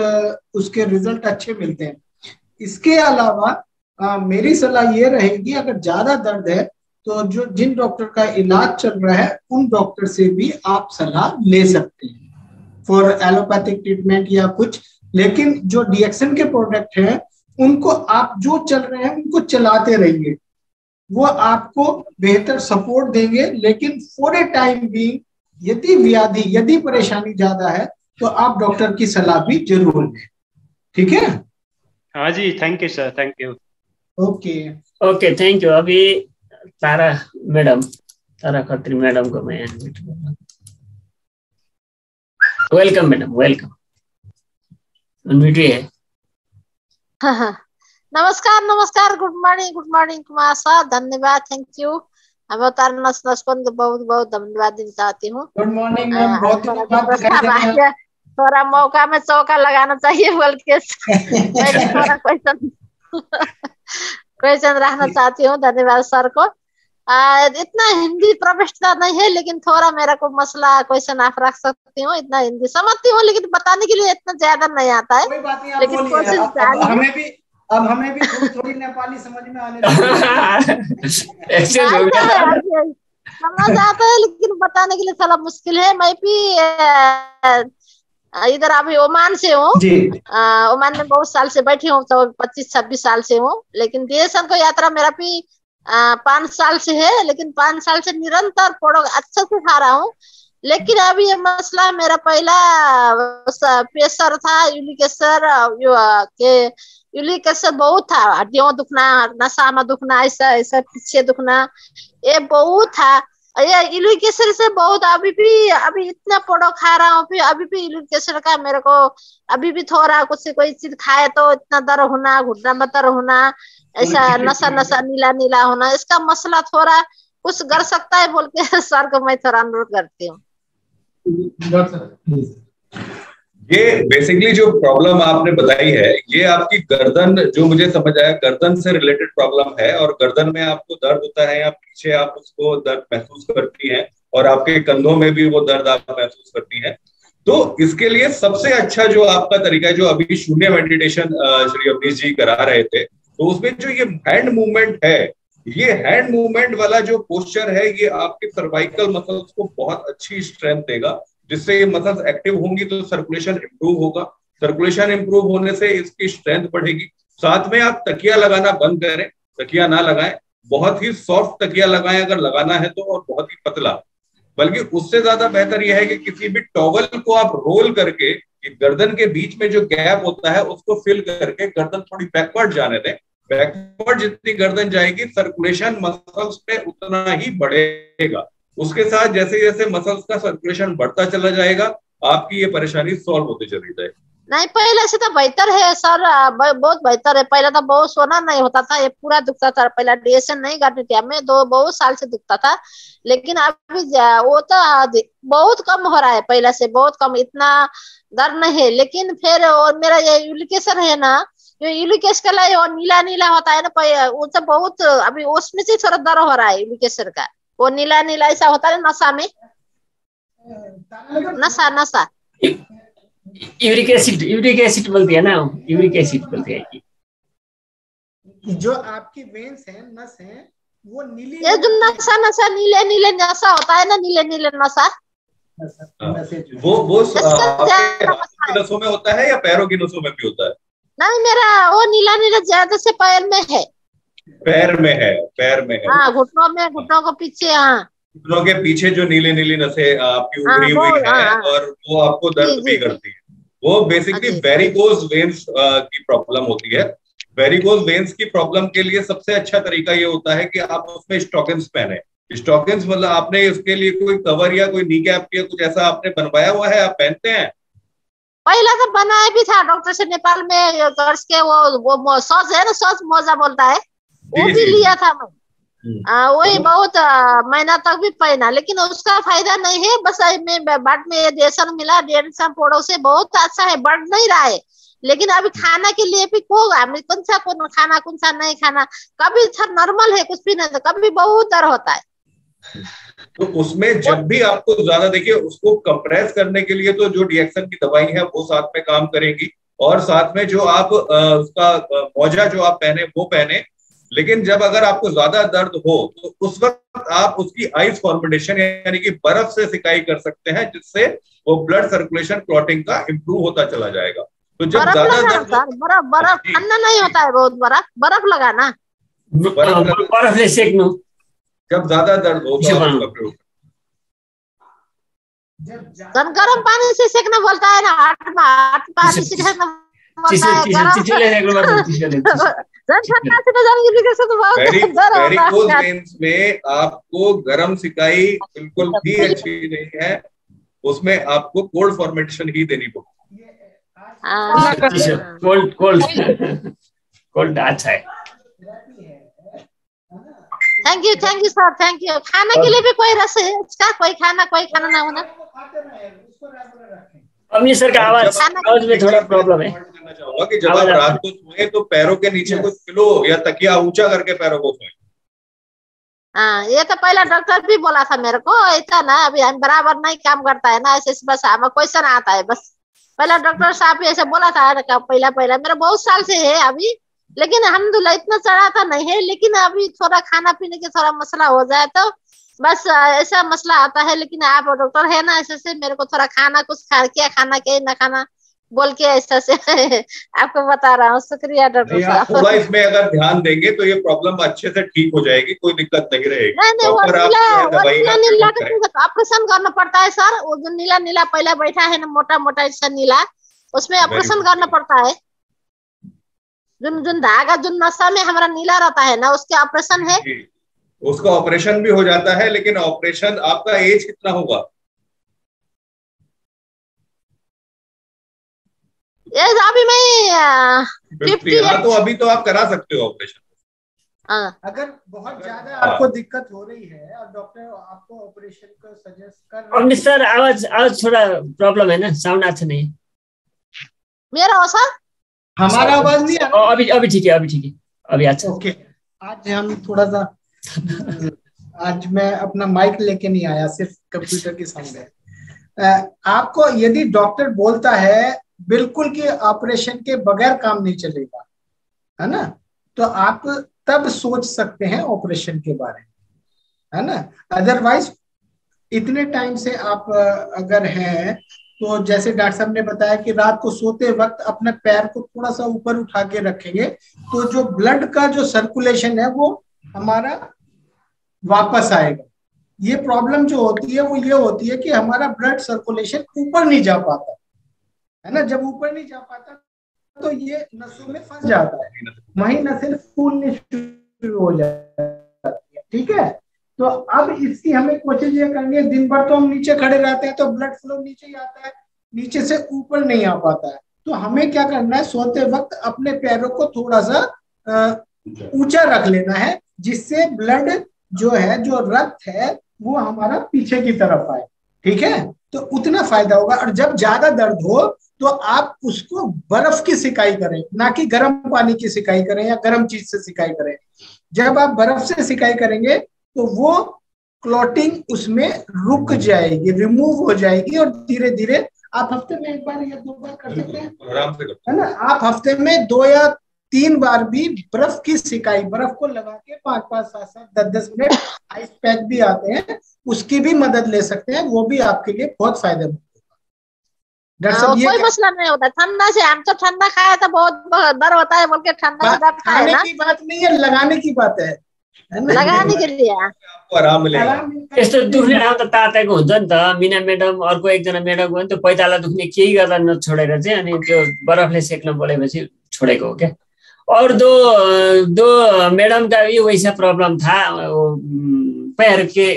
उसके रिजल्ट अच्छे मिलते हैं। इसके अलावा मेरी सलाह ये रहेगी, अगर ज्यादा दर्द है तो जो जिन डॉक्टर का इलाज चल रहा है उन डॉक्टर से भी आप सलाह ले सकते हैं फॉर एलोपैथिक ट्रीटमेंट या कुछ। लेकिन जो डीएक्सन के प्रोडक्ट हैं उनको आप जो चल रहे हैं उनको चलाते रहिए, वो आपको बेहतर सपोर्ट देंगे। लेकिन फॉर ए टाइम बीइंग यदि परेशानी ज्यादा है तो आप डॉक्टर की सलाह भी जरूर लें। ठीक है? हाँ जी, thank you sir, thank you. Okay, thank you. अभी तारा खत्री मैडम को मैं इनवाइट कर रहा हूँ। Welcome madam, welcome. अनम्यूट है। हाँ, नमस्कार, गुड मॉर्निंग कुमार सर, धन्यवाद, थैंक यू। हमें उतारना को बहुत धन्यवाद देना चाहती हूँ। गुड मॉर्निंग मैम, बहुत थोड़ा मौका में चौका लगाना चाहिए बोल के थोड़ा क्वेश्चन रखना चाहती हूँ। धन्यवाद सर को। इतना हिंदी प्रविष्टता नहीं है, लेकिन थोड़ा मेरा को मसला क्वेश्चन आप रख सकती हूँ। इतना हिंदी समझती हूँ लेकिन बताने के लिए इतना ज्यादा नहीं आता है। लेकिन कोशिश हमें भी थोड़ी नेपाली समझ में आने समझ आता है, लेकिन बताने के लिए थोड़ा मुश्किल है। मैं भी इधर अभी ओमान से हूँ। ओमान में बहुत साल से बैठी हूँ, तो 25-26 साल से हूँ। लेकिन डीएक्सन को यात्रा मेरा भी 5 साल से है, लेकिन 5 साल से निरंतर प्रोडक्ट अच्छे से खा रहा हूँ। लेकिन अभी ये मसला, मेरा पहला प्रेशर था, यूरिक एसिड बहुत था, हड्डियों दुखना, नशा में दुखना, ऐसा पीछे दुखना, ये बहुत था। ये यूरिक एसिड से बहुत अभी इतना प्रोडक्ट खा रहा हूँ, फिर अभी भी यूरिक एसिड का मेरे को अभी भी थोड़ा कुछ कोई चीज खाए तो इतना दर्द होना, घुटना में दर्द होना, ऐसा नशा नीला होना, इसका मसला थोड़ा कुछ कर सकता है बोल के सर को मैं थोड़ा अनुरोध करती हूँ। ये बेसिकली जो प्रॉब्लम आपने बताई है, ये आपकी गर्दन, जो मुझे समझ आया, गर्दन से रिलेटेड प्रॉब्लम है, और गर्दन में आपको दर्द होता है या पीछे आप उसको दर्द महसूस करती हैं, और आपके कंधों में भी वो दर्द आप महसूस करती हैं। तो इसके लिए सबसे अच्छा जो आपका तरीका है, जो अभी शून्य मेडिटेशन श्री अवनीश जी करा रहे थे, तो उसमें जो ये हैंड मूवमेंट है, ये हैंड मूवमेंट वाला जो पोस्चर है, ये आपके सर्वाइकल मसल्स को बहुत अच्छी स्ट्रेंथ देगा, जिससे ये मसल्स एक्टिव होंगी तो सर्कुलेशन इंप्रूव होगा। सर्कुलेशन इंप्रूव होने से इसकी स्ट्रेंथ बढ़ेगी। साथ में आप तकिया लगाना बंद करें, तकिया ना लगाएं, बहुत ही सॉफ्ट तकिया लगाएं अगर लगाना है तो, और बहुत ही पतला। बल्कि उससे ज्यादा बेहतर यह है कि किसी भी टॉवल को आप रोल करके गर्दन के बीच में जो गैप होता है उसको फिल करके गर्दन थोड़ी बैकवर्ड जाने दें। बैकवर्ड जितनी गर्दन जाएगी, सर्कुलेशन मसल्स पे उतना ही बढ़ेगा। उसके साथ जैसे जैसे मसल्स का सर्कुलेशन बढ़ता चला जाएगा, आपकी ये परेशानी सॉल्व होती चली जाएगी। नहीं, पहले से तो बेहतर है सर, बहुत बेहतर है। पहले तो बहुत सोना नहीं होता था, ये पूरा दुखता था। पहले डीएसएन नहीं करती थी हमें, बहुत साल से दुखता था, लेकिन अभी वो तो बहुत कम हो रहा है, पहले से बहुत कम, इतना दर्द नहीं है। लेकिन फिर और मेरा ये यूरिक एसिड है ना, जो यूरिक एसिड का वो नीला नीला होता है ना, वो तो बहुत अभी उसमें से थोड़ा दर्द हो रहा है यूरिक एसिड का। वो नीला नीला ऐसा होता है नशा में, नशा नशा यूरिक एसिड बोलते हैं ना, यूरिक एसिड बोलते हैं। जो आपकी वेन्स हैं, नस हैं, वो नीली, ये जो नशा नशा नीले नीले नशा होता है ना, नीले नीले नशा, वो आपके हाथ की नसों में होता है या पैरों की नसों में भी होता है? नहीं, मेरा वो नीला नीला ज्यादा से पैर में है। पैर में है, पैर में है। हाँ, घुटनों में, घुटनों को पीछे। हाँ, घुटनों के पीछे जो नीली नीली नसें आपकी उभरी हुई है, और वो आपको दर्द भी करती है, वो बेसिकली वेरिकोज वेन्स की प्रॉब्लम होती है। वेरिकोज वेन्स की प्रॉब्लम के लिए सबसे अच्छा तरीका ये होता है कि आप उसमें स्टॉकिंग्स पहने। स्टॉकिंग्स मतलब आपने इसके लिए कोई कवर या कोई नी कैप या कुछ ऐसा आपने बनवाया हुआ है, आप पहनते हैं? पहला तो बनाया भी था डॉक्टर से, नेपाल में कर्ज के वो सॉस है ना, सॉस मोजा बोलता है, वो भी लिया था मैं। वही बहुत महीना तक भी पहना, लेकिन उसका फायदा नहीं है। बस मैं बाद में डेसन मिला, डेसन पोड़ो से बहुत अच्छा है, बढ़ नहीं रहा है। लेकिन अभी खाना के लिए भी कौन सा खाना कौन सा नहीं खाना, कभी नॉर्मल है कुछ भी नहीं, तो कभी बहुत दर्द होता है। तो उसमें जब भी आपको ज्यादा, देखिए उसको कंप्रेस करने के लिए तो जो डीएक्सन की दवाई है वो साथ में काम करेगी, और साथ में जो आप उसका मोजा जो आप पहने वो पहने। लेकिन जब अगर आपको ज्यादा दर्द हो तो उस वक्त आप उसकी आइस फॉर्मेशन यानी कि बर्फ से सिकाई कर सकते हैं, जिससे वो ब्लड सर्कुलेशन क्लॉटिंग का इम्प्रूव होता चला जाएगा। तो जब ज्यादा दर्द, बर्फ ठंडा नहीं होता है, बहुत बर्फ लगाना, बर्फ से सेकना। जब ज्यादा दर्द हो तो गर्म पानी से सेकना बोलता है ना, हट पानी से सेकना बोलता है। वेरिकोज वेन्स में आपको गर्म सिकाई बिल्कुल भी अच्छी नहीं है, उसमें आपको कोल्ड फॉर्मेशन ही देनी पड़ेगी। कोल्ड अच्छा है। Thank you sir, thank you. खाना के लिए भी कोई रस है इसका? कोई खाना ना होना। अवनीश सर का आवाज में थोड़ा प्रॉब्लम है। चाहूंगा कि जब आप रात को सोए तो पैरों के नीचे कुछ पिलो या तकिया ऊंचा करके पैरों को सोए। हाँ, ये तो पहला डॉक्टर भी बोला था मेरे को, ऐसा ना अभी हम बराबर नहीं काम करता है ना, ऐसे बस हमें क्वेश्चन आता है बस। पहला डॉक्टर साहब ऐसे बोला था पहला मेरा बहुत साल से है अभी, लेकिन अल्हम्दुलिल्लाह इतना चढ़ाता नहीं है। लेकिन अभी थोड़ा खाना पीने के थोड़ा मसला हो जाए तो बस ऐसा मसला आता है। लेकिन आप डॉक्टर है ना, ऐसे से मेरे को थोड़ा खाना कुछ क्या खाना क्या ना खाना बोल के ऐसा से आपको बता रहा हूँ। शुक्रिया डॉक्टर साहब। थोड़ा इसमें अगर ध्यान देंगे तो ये प्रॉब्लम अच्छे से ठीक हो जाएगी, कोई दिक्कत नहीं रहेगी। नहीं, ऑपरेशन करना पड़ता है सर। वो जो नीला नीला पहले बैठा है ना, मोटा मोटा ऐसा नीला, उसमें ऑपरेशन करना पड़ता है। जो धागा जो नशा में हमारा नीला रहता है ना, उसके ऑपरेशन है। उसका ऑपरेशन भी हो जाता है, लेकिन ऑपरेशन, आपका एज कितना होगा? एज अभी मैं 50। हाँ, तो अभी तो आप करा सकते हो ऑपरेशन। अगर बहुत ज्यादा आपको दिक्कत हो रही है और डॉक्टर आपको ऑपरेशन को सजेस्ट कर रहे हैं। अवनीश सर आवाज थोड़ा प्रॉब्लम है ना, साउंड अच्छा नहीं। मेरा हो सर? हमारा आवाज नहीं आ रहा? अभी ठीक है, अभी ठीक है, अभी अच्छा। ओके, आज हम थोड़ा सा आज मैं अपना माइक लेके नहीं आया, सिर्फ कंप्यूटर की साउंड है। आपको यदि डॉक्टर बोलता है बिल्कुल कि ऑपरेशन के बगैर काम नहीं चलेगा, है ना, तो आप तब सोच सकते हैं ऑपरेशन के बारे में, है ना। अदरवाइज इतने टाइम से आप अगर हैं तो जैसे डॉक्टर साहब ने बताया कि रात को सोते वक्त अपने पैर को थोड़ा सा ऊपर उठा के रखेंगे तो जो ब्लड का जो सर्कुलेशन है वो हमारा वापस आएगा। ये प्रॉब्लम जो होती है वो ये होती है कि हमारा ब्लड सर्कुलेशन ऊपर नहीं जा पाता, है ना। जब ऊपर नहीं जा पाता तो ये नसों में फंस जाता है, वहीं नसें फूलने शुरू हो जाती है, ठीक है। तो अब इसकी हमें कोशिश ये करनी है, दिन भर तो हम नीचे खड़े रहते हैं तो ब्लड फ्लो नीचे ही आता है, नीचे से ऊपर नहीं आ पाता है। तो हमें क्या करना है, सोते वक्त अपने पैरों को थोड़ा सा ऊंचा रख लेना है, जिससे ब्लड जो है, जो रक्त है वो हमारा पीछे की तरफ आए, ठीक है। तो उतना फायदा होगा। और जब ज्यादा दर्द हो तो आप उसको बर्फ की सिकाई करें, ना कि गर्म पानी की सिकाई करें या गर्म चीज से सिकाई करें। जब आप बर्फ से सिकाई करेंगे तो वो क्लॉटिंग उसमें रुक जाएगी, रिमूव हो जाएगी, और धीरे धीरे आप हफ्ते में 1 बार या 2 बार कर सकते हैं, आराम से, है ना। आप हफ्ते में 2 या 3 बार भी बर्फ की सिकाई, बर्फ को लगा के 5-5, 7-7, 10-10 मिनट, आइस पैक भी आते हैं, उसकी भी मदद ले सकते हैं, वो भी आपके लिए बहुत फायदेमंद होगा। कोई मसला नहीं होता ठंडा से। हम तो ठंडा खाया तो बहुत डर होता है बोल के ठंडा से दर्द खाए ना। खाने की बात नहीं है, लगाने की बात है लगाने के लिए आपको आराम मिलेगा। यस्तो दुख्ने ठाउँ त तातेको हुन्छ नि त। मिना म्याडम अर्को एकजना म्याडम गयो नि त, पैताला दुख्ने केही गर्दा नछोडेर चाहिँ, अनि त्यो बरफले सेक्न बोलेपछि छोडेको हो क्या। और दो मैडम का भी वैसा प्रॉब्लम था, वो पैर के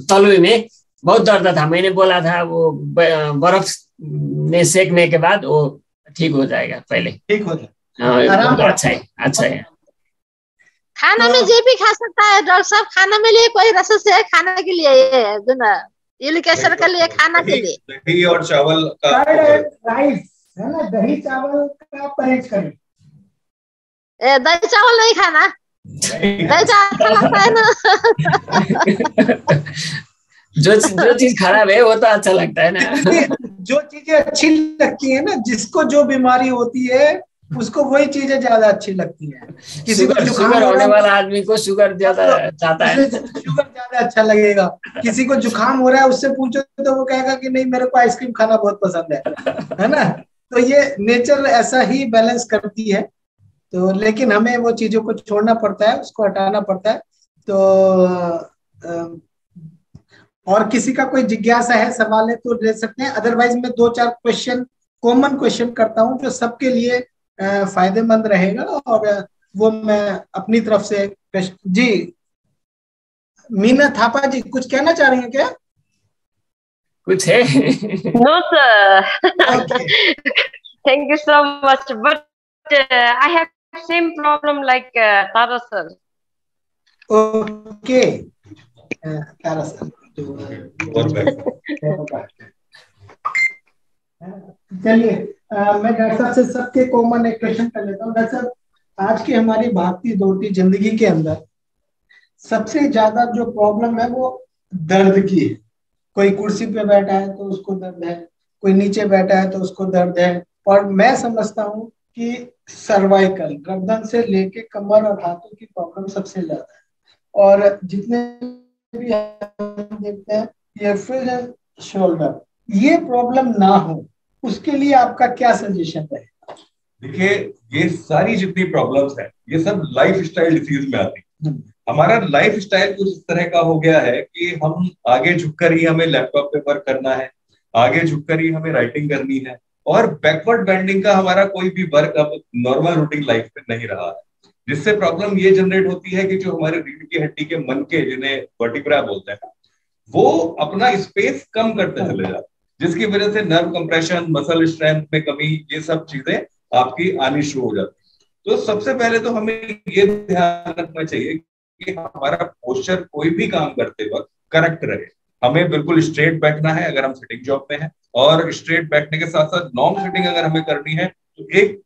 तलवे में बहुत दर्द था। मैंने बोला था वो बर्फ में सेकने के बाद वो ठीक हो जाएगा, पहले ठीक हो जाएगा। अच्छा है, अच्छा है। खाना में जे भी खा सकता है डॉक्टर साहब, खाना में लिए कोई रसस है खाना के लिए, ये जो ना यूरिक एसिड के लिए, खाना के लिए दही और चावल का, राइस है ना, दही चावल का परहेज करें। दही चावल नहीं खाना, दही चावल लगता है ना। जो चीज खराब है वो तो अच्छा लगता है ना। जो चीजें अच्छी लगती है ना, जिसको जो बीमारी होती है उसको वही चीजें ज्यादा अच्छी लगती है। किसी को शुगर होने वाला आदमी को शुगर ज्यादा चाहता है, शुगर ज्यादा अच्छा लगेगा। किसी को जुकाम हो रहा है, उससे पूछो तो वो कहेगा कि नहीं मेरे को आइसक्रीम खाना बहुत पसंद है ना। तो ये नेचर ऐसा ही बैलेंस करती है। तो लेकिन हमें वो चीजों को छोड़ना पड़ता है, उसको हटाना पड़ता है। तो और किसी का कोई जिज्ञासा है, सवाल है तो ले सकते हैं। अदरवाइज मैं 2-4 क्वेश्चन, कॉमन क्वेश्चन करता हूँ जो सबके लिए फायदेमंद रहेगा, और वो मैं अपनी तरफ से। जी मीना थापा जी कुछ कहना चाह रही हैं क्या? कुछ है? No sir, thank you so much, but I have same problem like Tara sir. Okay Tara sir, चलिए मैं डॉक्टर साहब से सबके कॉमन एक क्वेश्चन कर लेता हूँ। डॉक्टर साहब, आज की हमारी भागती दौड़ती जिंदगी के अंदर सबसे ज्यादा जो प्रॉब्लम है वो दर्द की है। कोई कुर्सी पे बैठा है तो उसको दर्द है, कोई नीचे बैठा है तो उसको दर्द है, और मैं समझता हूँ कि सर्वाइकल, गर्दन से लेके कमर और हाथों की प्रॉब्लम सबसे ज्यादा है। और जितने भी हम देखते हैं ये फिर शोल्डर, ये प्रॉब्लम ना हो उसके लिए आपका क्या सजेशन है? देखिए ये सारी जितनी प्रॉब्लम्स है ये सब लाइफ स्टाइल डिसीज में आती है। हमारा लाइफ स्टाइल कुछ इस तरह का हो गया है कि हम आगे झुककर ही हमें लैपटॉप पे वर्क करना है, आगे झुककर ही हमें राइटिंग करनी है, और बैकवर्ड बेंडिंग का हमारा कोई भी वर्क अब नॉर्मल रूटीन लाइफ में नहीं रहा है। जिससे प्रॉब्लम ये जनरेट होती है कि जो हमारे रीढ़ की हड्डी के मन के, जिन्हें वर्टिब्रा बोलते हैं, वो अपना स्पेस कम करते चले जाते हैं, जिसकी वजह से नर्व कंप्रेशन, मसल स्ट्रेंथ में कमी, ये सब चीजें आपकी आनी शुरू हो जाती है। तो सबसे पहले तो हमें ये ध्यान रखना चाहिए कि हमारा पोस्चर कोई भी काम करते वक्त करेक्ट रहे। हमें बिल्कुल स्ट्रेट बैठना है अगर हम सिटिंग जॉब में हैं, और स्ट्रेट बैठने के साथ साथ लॉन्ग सिटिंग अगर हमें करनी है तो एक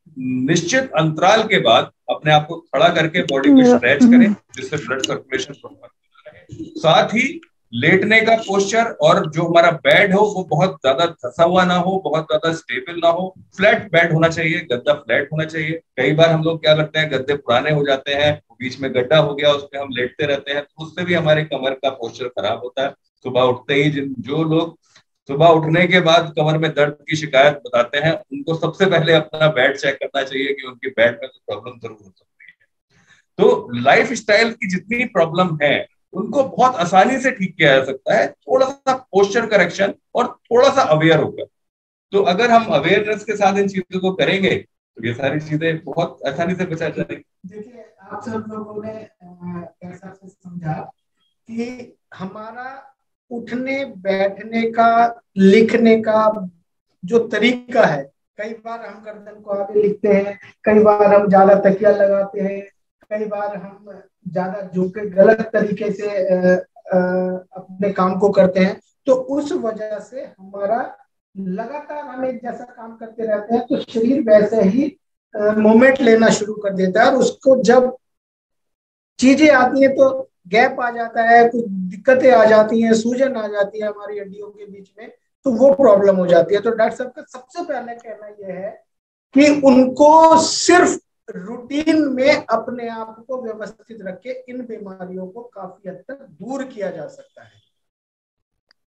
निश्चित अंतराल के बाद अपने आप को खड़ा करके बॉडी को स्ट्रेच करें जिससे ब्लड सर्कुलेशन प्रॉपर रहे। साथ ही लेटने का पोस्चर और जो हमारा बेड हो वो बहुत ज्यादा धसा हुआ ना हो, बहुत ज्यादा स्टेबल ना हो, फ्लैट बेड होना चाहिए, गद्दा फ्लैट होना चाहिए। कई बार हम लोग क्या करते हैं, गद्दे पुराने हो जाते हैं, बीच में गड्ढा हो गया, उस पर हम लेटते रहते हैं, तो उससे भी हमारे कमर का पोस्चर खराब होता है। सुबह उठते ही जो लोग सुबह उठने के बाद कमर में दर्द की शिकायत बताते हैं, उनको सबसे पहले अपना बेड चेक करना चाहिए कि उनकी बेड में कोई प्रॉब्लम जरूर हो सकती है। तो लाइफ स्टाइल की जितनी प्रॉब्लम है उनको बहुत आसानी से ठीक किया जा सकता है, थोड़ा सा पोस्चर करेक्शन और थोड़ा सा अवेयर होकर। तो अगर हम अवेयरनेस के साथ इन चीजों को करेंगे तो ये सारी चीजें बहुत आसानी से बचा जाएंगी। देखिए, आप सब लोगों ने ऐसा समझा कि हमारा उठने बैठने का, लिखने का जो तरीका है, कई बार हम गर्दन को आगे लिखते हैं, कई बार हम ज्यादा तकिया लगाते हैं, कई बार हम ज्यादा झुके गलत तरीके से अपने काम को करते हैं। तो उस वजह से हमारा लगातार हम एक जैसा काम करते रहते हैं तो शरीर वैसे ही मोमेंट लेना शुरू कर देता है, और उसको जब चीजें आती हैं तो गैप आ जाता है, कुछ दिक्कतें आ जाती हैं, सूजन आ जाती है हमारी हड्डियों के बीच में, तो वो प्रॉब्लम हो जाती है। तो डॉक्टर साहब का सबसे पहले कहना यह है कि उनको सिर्फ रूटीन में अपने आप को व्यवस्थित रख के इन बीमारियों को काफी हद तक दूर किया जा सकता है।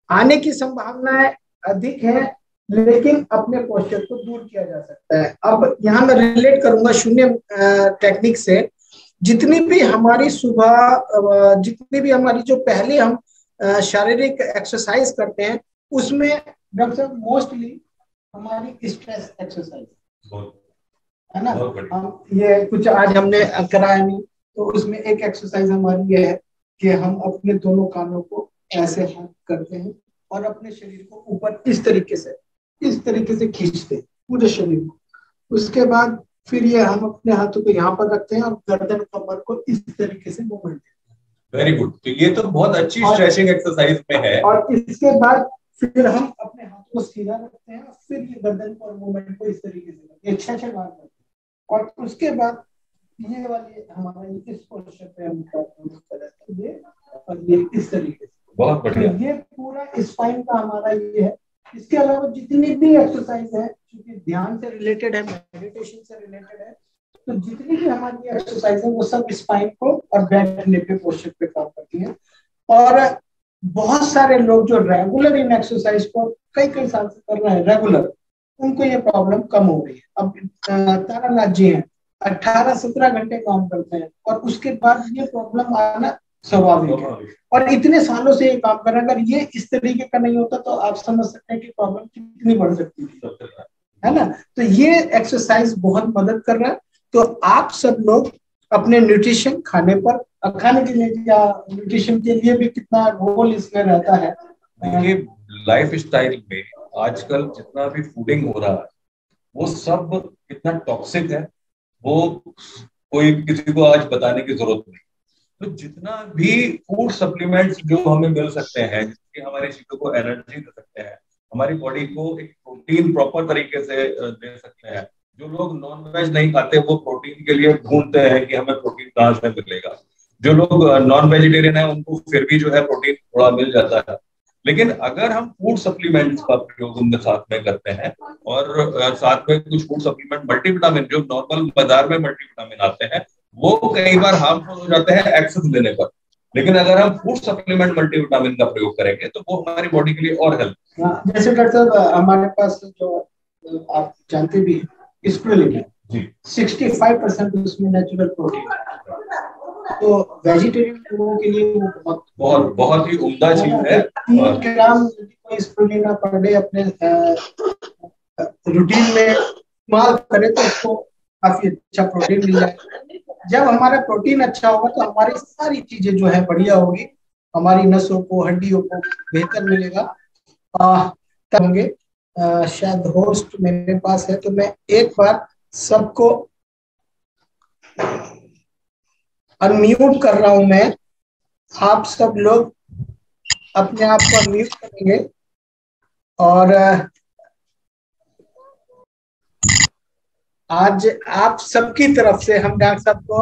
आने की संभावनाएं अधिक है, लेकिन अपने पोस्चर को दूर किया जा सकता है। अब यहाँ मैं रिलेट करूंगा शून्य टेक्निक से। जितनी भी हमारी सुबह, जितनी भी हमारी जो पहले हम शारीरिक एक्सरसाइज करते हैं, उसमें डॉक्टर साहब मोस्टली हमारी स्ट्रेस एक्सरसाइज है ना। हम ये कुछ आज हमने कराया नहीं, तो उसमें एक एक्सरसाइज हमारी ये है कि हम अपने दोनों कानों को ऐसे हाथ करते हैं और अपने शरीर को ऊपर इस तरीके से खींचते हैं पूरे शरीर को। उसके बाद फिर ये हम अपने हाथों को यहाँ पर रखते हैं और गर्दन कमर को इस तरीके से मूवमेंट देते हैं। Very good. तो ये तो बहुत अच्छी स्ट्रेचिंग एक्सरसाइज में है। और इसके बाद फिर हम अपने हाथ को सीधा रखते हैं और फिर ये गर्दन को और मूवमेंट को इस तरीके से करते हैं, 6 बार करते हैं। और उसके बाद ये वाली हमारा इस पोस्चर पे हम करते हैं, ये और ये इस तरीके से। बहुत बढ़िया। तो ये पूरा स्पाइन का हमारा ये है। इसके अलावा जितनी भी एक्सरसाइज है, क्योंकि ध्यान से रिलेटेड है, मेडिटेशन से रिलेटेड है, तो जितनी भी हमारी एक्सरसाइज है वो सब स्पाइन को और बैठने पे पोस्चर पे काम करती है। और बहुत सारे लोग जो रेगुलर इन एक्सरसाइज को कई साल से कर रहे हैं रेगुलर, उनको ये प्रॉब्लम कम हो रही है। अब तारानाथ जी हैं, 18-17 घंटे काम करते हैं और उसके बाद ये प्रॉब्लम आना स्वाभाविक है। और इतने सालों से ये काम कर रहे हैं, अगर ये इस तरीके का नहीं होता तो आप समझ सकते हैं कि प्रॉब्लम कितनी बढ़ सकती थी, है ना। तो ये एक्सरसाइज बहुत मदद कर रहा है। तो आप सब लोग अपने न्यूट्रिशन खाने के लिए या न्यूट्रिशन के लिए भी कितना रोल इसमें रहता है। देखिए, लाइफ स्टाइल में आजकल जितना भी फूडिंग हो रहा है वो सब कितना टॉक्सिक है, वो कोई किसी को आज बताने की जरूरत नहीं। तो जितना भी फूड सप्लीमेंट्स जो हमें मिल सकते हैं, जिससे हमारी चीजों को एनर्जी दे सकते हैं, हमारी बॉडी को एक प्रोटीन प्रॉपर तरीके से दे सकते हैं। जो लोग नॉन वेज नहीं खाते वो प्रोटीन के लिए ढूंढते हैं कि हमें प्रोटीन कहाँ से मिलेगा। जो लोग नॉन वेजिटेरियन है उनको फिर भी जो है प्रोटीन थोड़ा मिल जाता है। लेकिन अगर हम फूड सप्लीमेंट्स का प्रयोग उनके साथ में करते हैं और साथ में कुछ फूड सप्लीमेंट मल्टीविटामिन, जो नॉर्मल बाजार में मल्टीविटामिन आते हैं वो कई बार हार्मफुल हो जाते हैं एक्सेस लेने पर, लेकिन अगर हम फूड सप्लीमेंट मल्टीविटामिन का प्रयोग करेंगे तो वो हमारी बॉडी के लिए और हेल्प। जैसे डॉक्टर साहब हमारे पास जो आप जानते भी स्प्रुलिना है, 65% उसमें नेचुरल प्रोटीन है। तो वेजिटेरियन लोगों के लिए वो बहुत ही उम्दा चीज है। 3 ग्राम स्प्रुलिना पर डे अपने रूटीन में इस्तेमाल करे तो उसको काफी अच्छा प्रोटीन मिल जाए। जब हमारा प्रोटीन अच्छा होगा तो हमारी सारी चीजें जो है बढ़िया होगी, हमारी नसों को, हड्डियों को बेहतर मिलेगा। तब होंगे शायद होस्ट मेरे पास है, तो मैं एक बार सबको अनम्यूट कर रहा हूं। मैं आप सब लोग अपने आप को अनम्यूट करेंगे और आज आप सबकी तरफ से हम डॉक्टर साहब को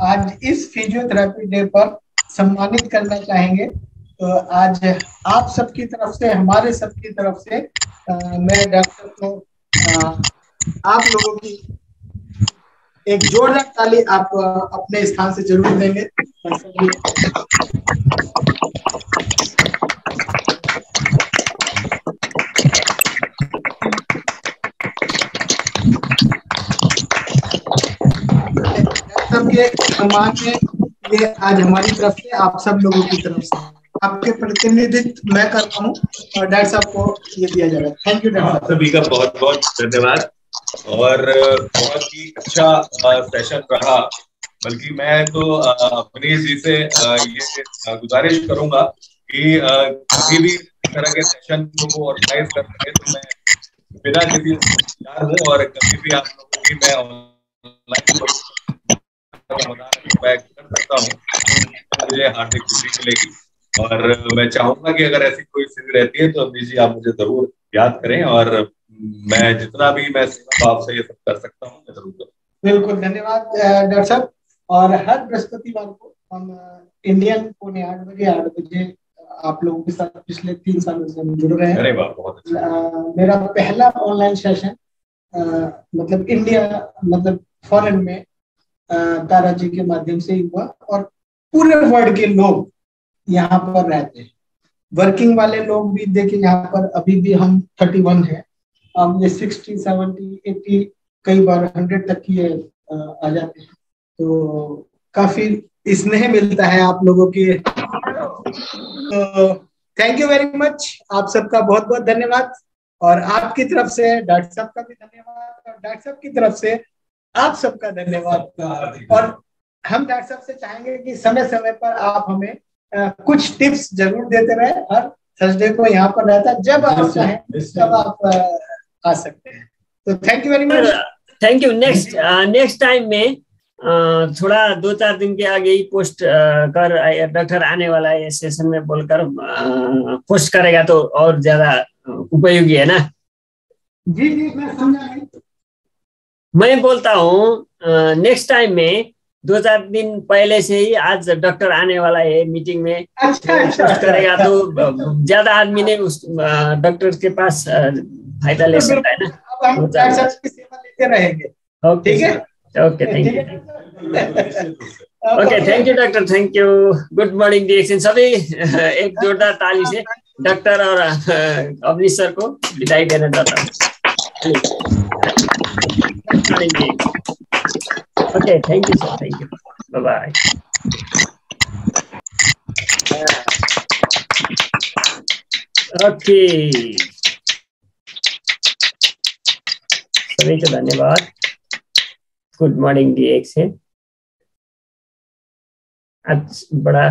आज इस फिजियोथेरेपी डे पर सम्मानित करना चाहेंगे। तो आज आप सबकी तरफ से, हमारे सबकी तरफ से मैं डॉक्टर को आप लोगों की एक जोरदार ताली आप अपने स्थान से जरूर देंगे। सबके सम्मान में ये आज हमारी तरफ से, आप सब लोगों की तरफ से आपके प्रतिनिधित्व मैं करता हूँ और डॉक्टर साहब को ये दिया जाएगा। थैंक यू डॉक्टर साहब। सभी का बहुत बहुत धन्यवाद और बहुत ही अच्छा सेशन रहा। बल्कि मैं तो मनीष जी से ये गुजारिश करूंगा कि कभी भी इस तरह के सेशन को ऑर्गेनाइज कर सके तो मैं बिना किसी तैयार हूँ और कभी भी आप लोगों की मैं ऑनलाइन मैं कर सकता हूँ, मुझे हार्दिक खुशी मिलेगी। और मैं चाहूंगा कि अगर ऐसी कोई स्थिति रहती है तो अमरीश जी आप मुझे जरूर याद करें और मैं जितना भी मैं सेवा से ये सब कर सकता हूँ मैं जरूर करूँ। बिल्कुल, धन्यवाद डॉक्टर साहब। और हर बृहस्पतिवार को हम इंडियन पौने 8 बजे आप लोगों के साथ पिछले 3 सालों से हम जुड़ रहे हैं। अरे वाह, बहुत अच्छा। मेरा पहला ऑनलाइन सेशन मतलब इंडिया मतलब फॉरेन में तारा जी के माध्यम से हुआ और पूरे वर्ल्ड के लोग यहाँ पर रहते हैं। वर्किंग वाले लोग भी देखिए यहाँ पर अभी भी हम 31 है, अब ये 60, 70, 80 कई बार 100 तक की आ जाते हैं। तो काफी स्नेह मिलता है आप लोगों के। तो थैंक यू वेरी मच, आप सबका बहुत बहुत धन्यवाद। और आपकी तरफ से डॉक्टर साहब का भी धन्यवाद और डॉक्टर साहब की तरफ से आप सबका धन्यवाद। और हम डॉक्टर साहब से चाहेंगे कि समय समय पर आप हमें कुछ टिप्स जरूर देते रहे। हर थर्सडे को यहाँ पर रहता है, जब आप चाहें तब आप आ सकते हैं। तो thank you very much. Thank you. Next time में थोड़ा 2-4 दिन के आगे ही पोस्ट कर डॉक्टर आने वाला है सेशन में बोलकर पोस्ट करेगा तो और ज्यादा उपयोगी है ना। जी जी, मैं समझा नहीं। मैं बोलता हूँ नेक्स्ट टाइम में 2-4 दिन पहले से ही आज डॉक्टर आने वाला है मीटिंग में पोस्ट करेगा तो ज्यादा आदमी ने उस डॉक्टर के पास फायदा ले सकता है ना। अब हम डॉक्टर साहब की सेवा लेते रहेंगे। ठीक है, okay, thank you. Okay, thank you doctor, thank you. Good morning डिएक्शन। सभी एक जोरदार ताली से डॉक्टर और अवनीश सर को विदाई देना चाहता हूँ। Okay, thank you sir, thank you, bye bye. Okay, सभी को धन्यवाद। गुड मॉर्निंग डिएक्शन। आज बड़ा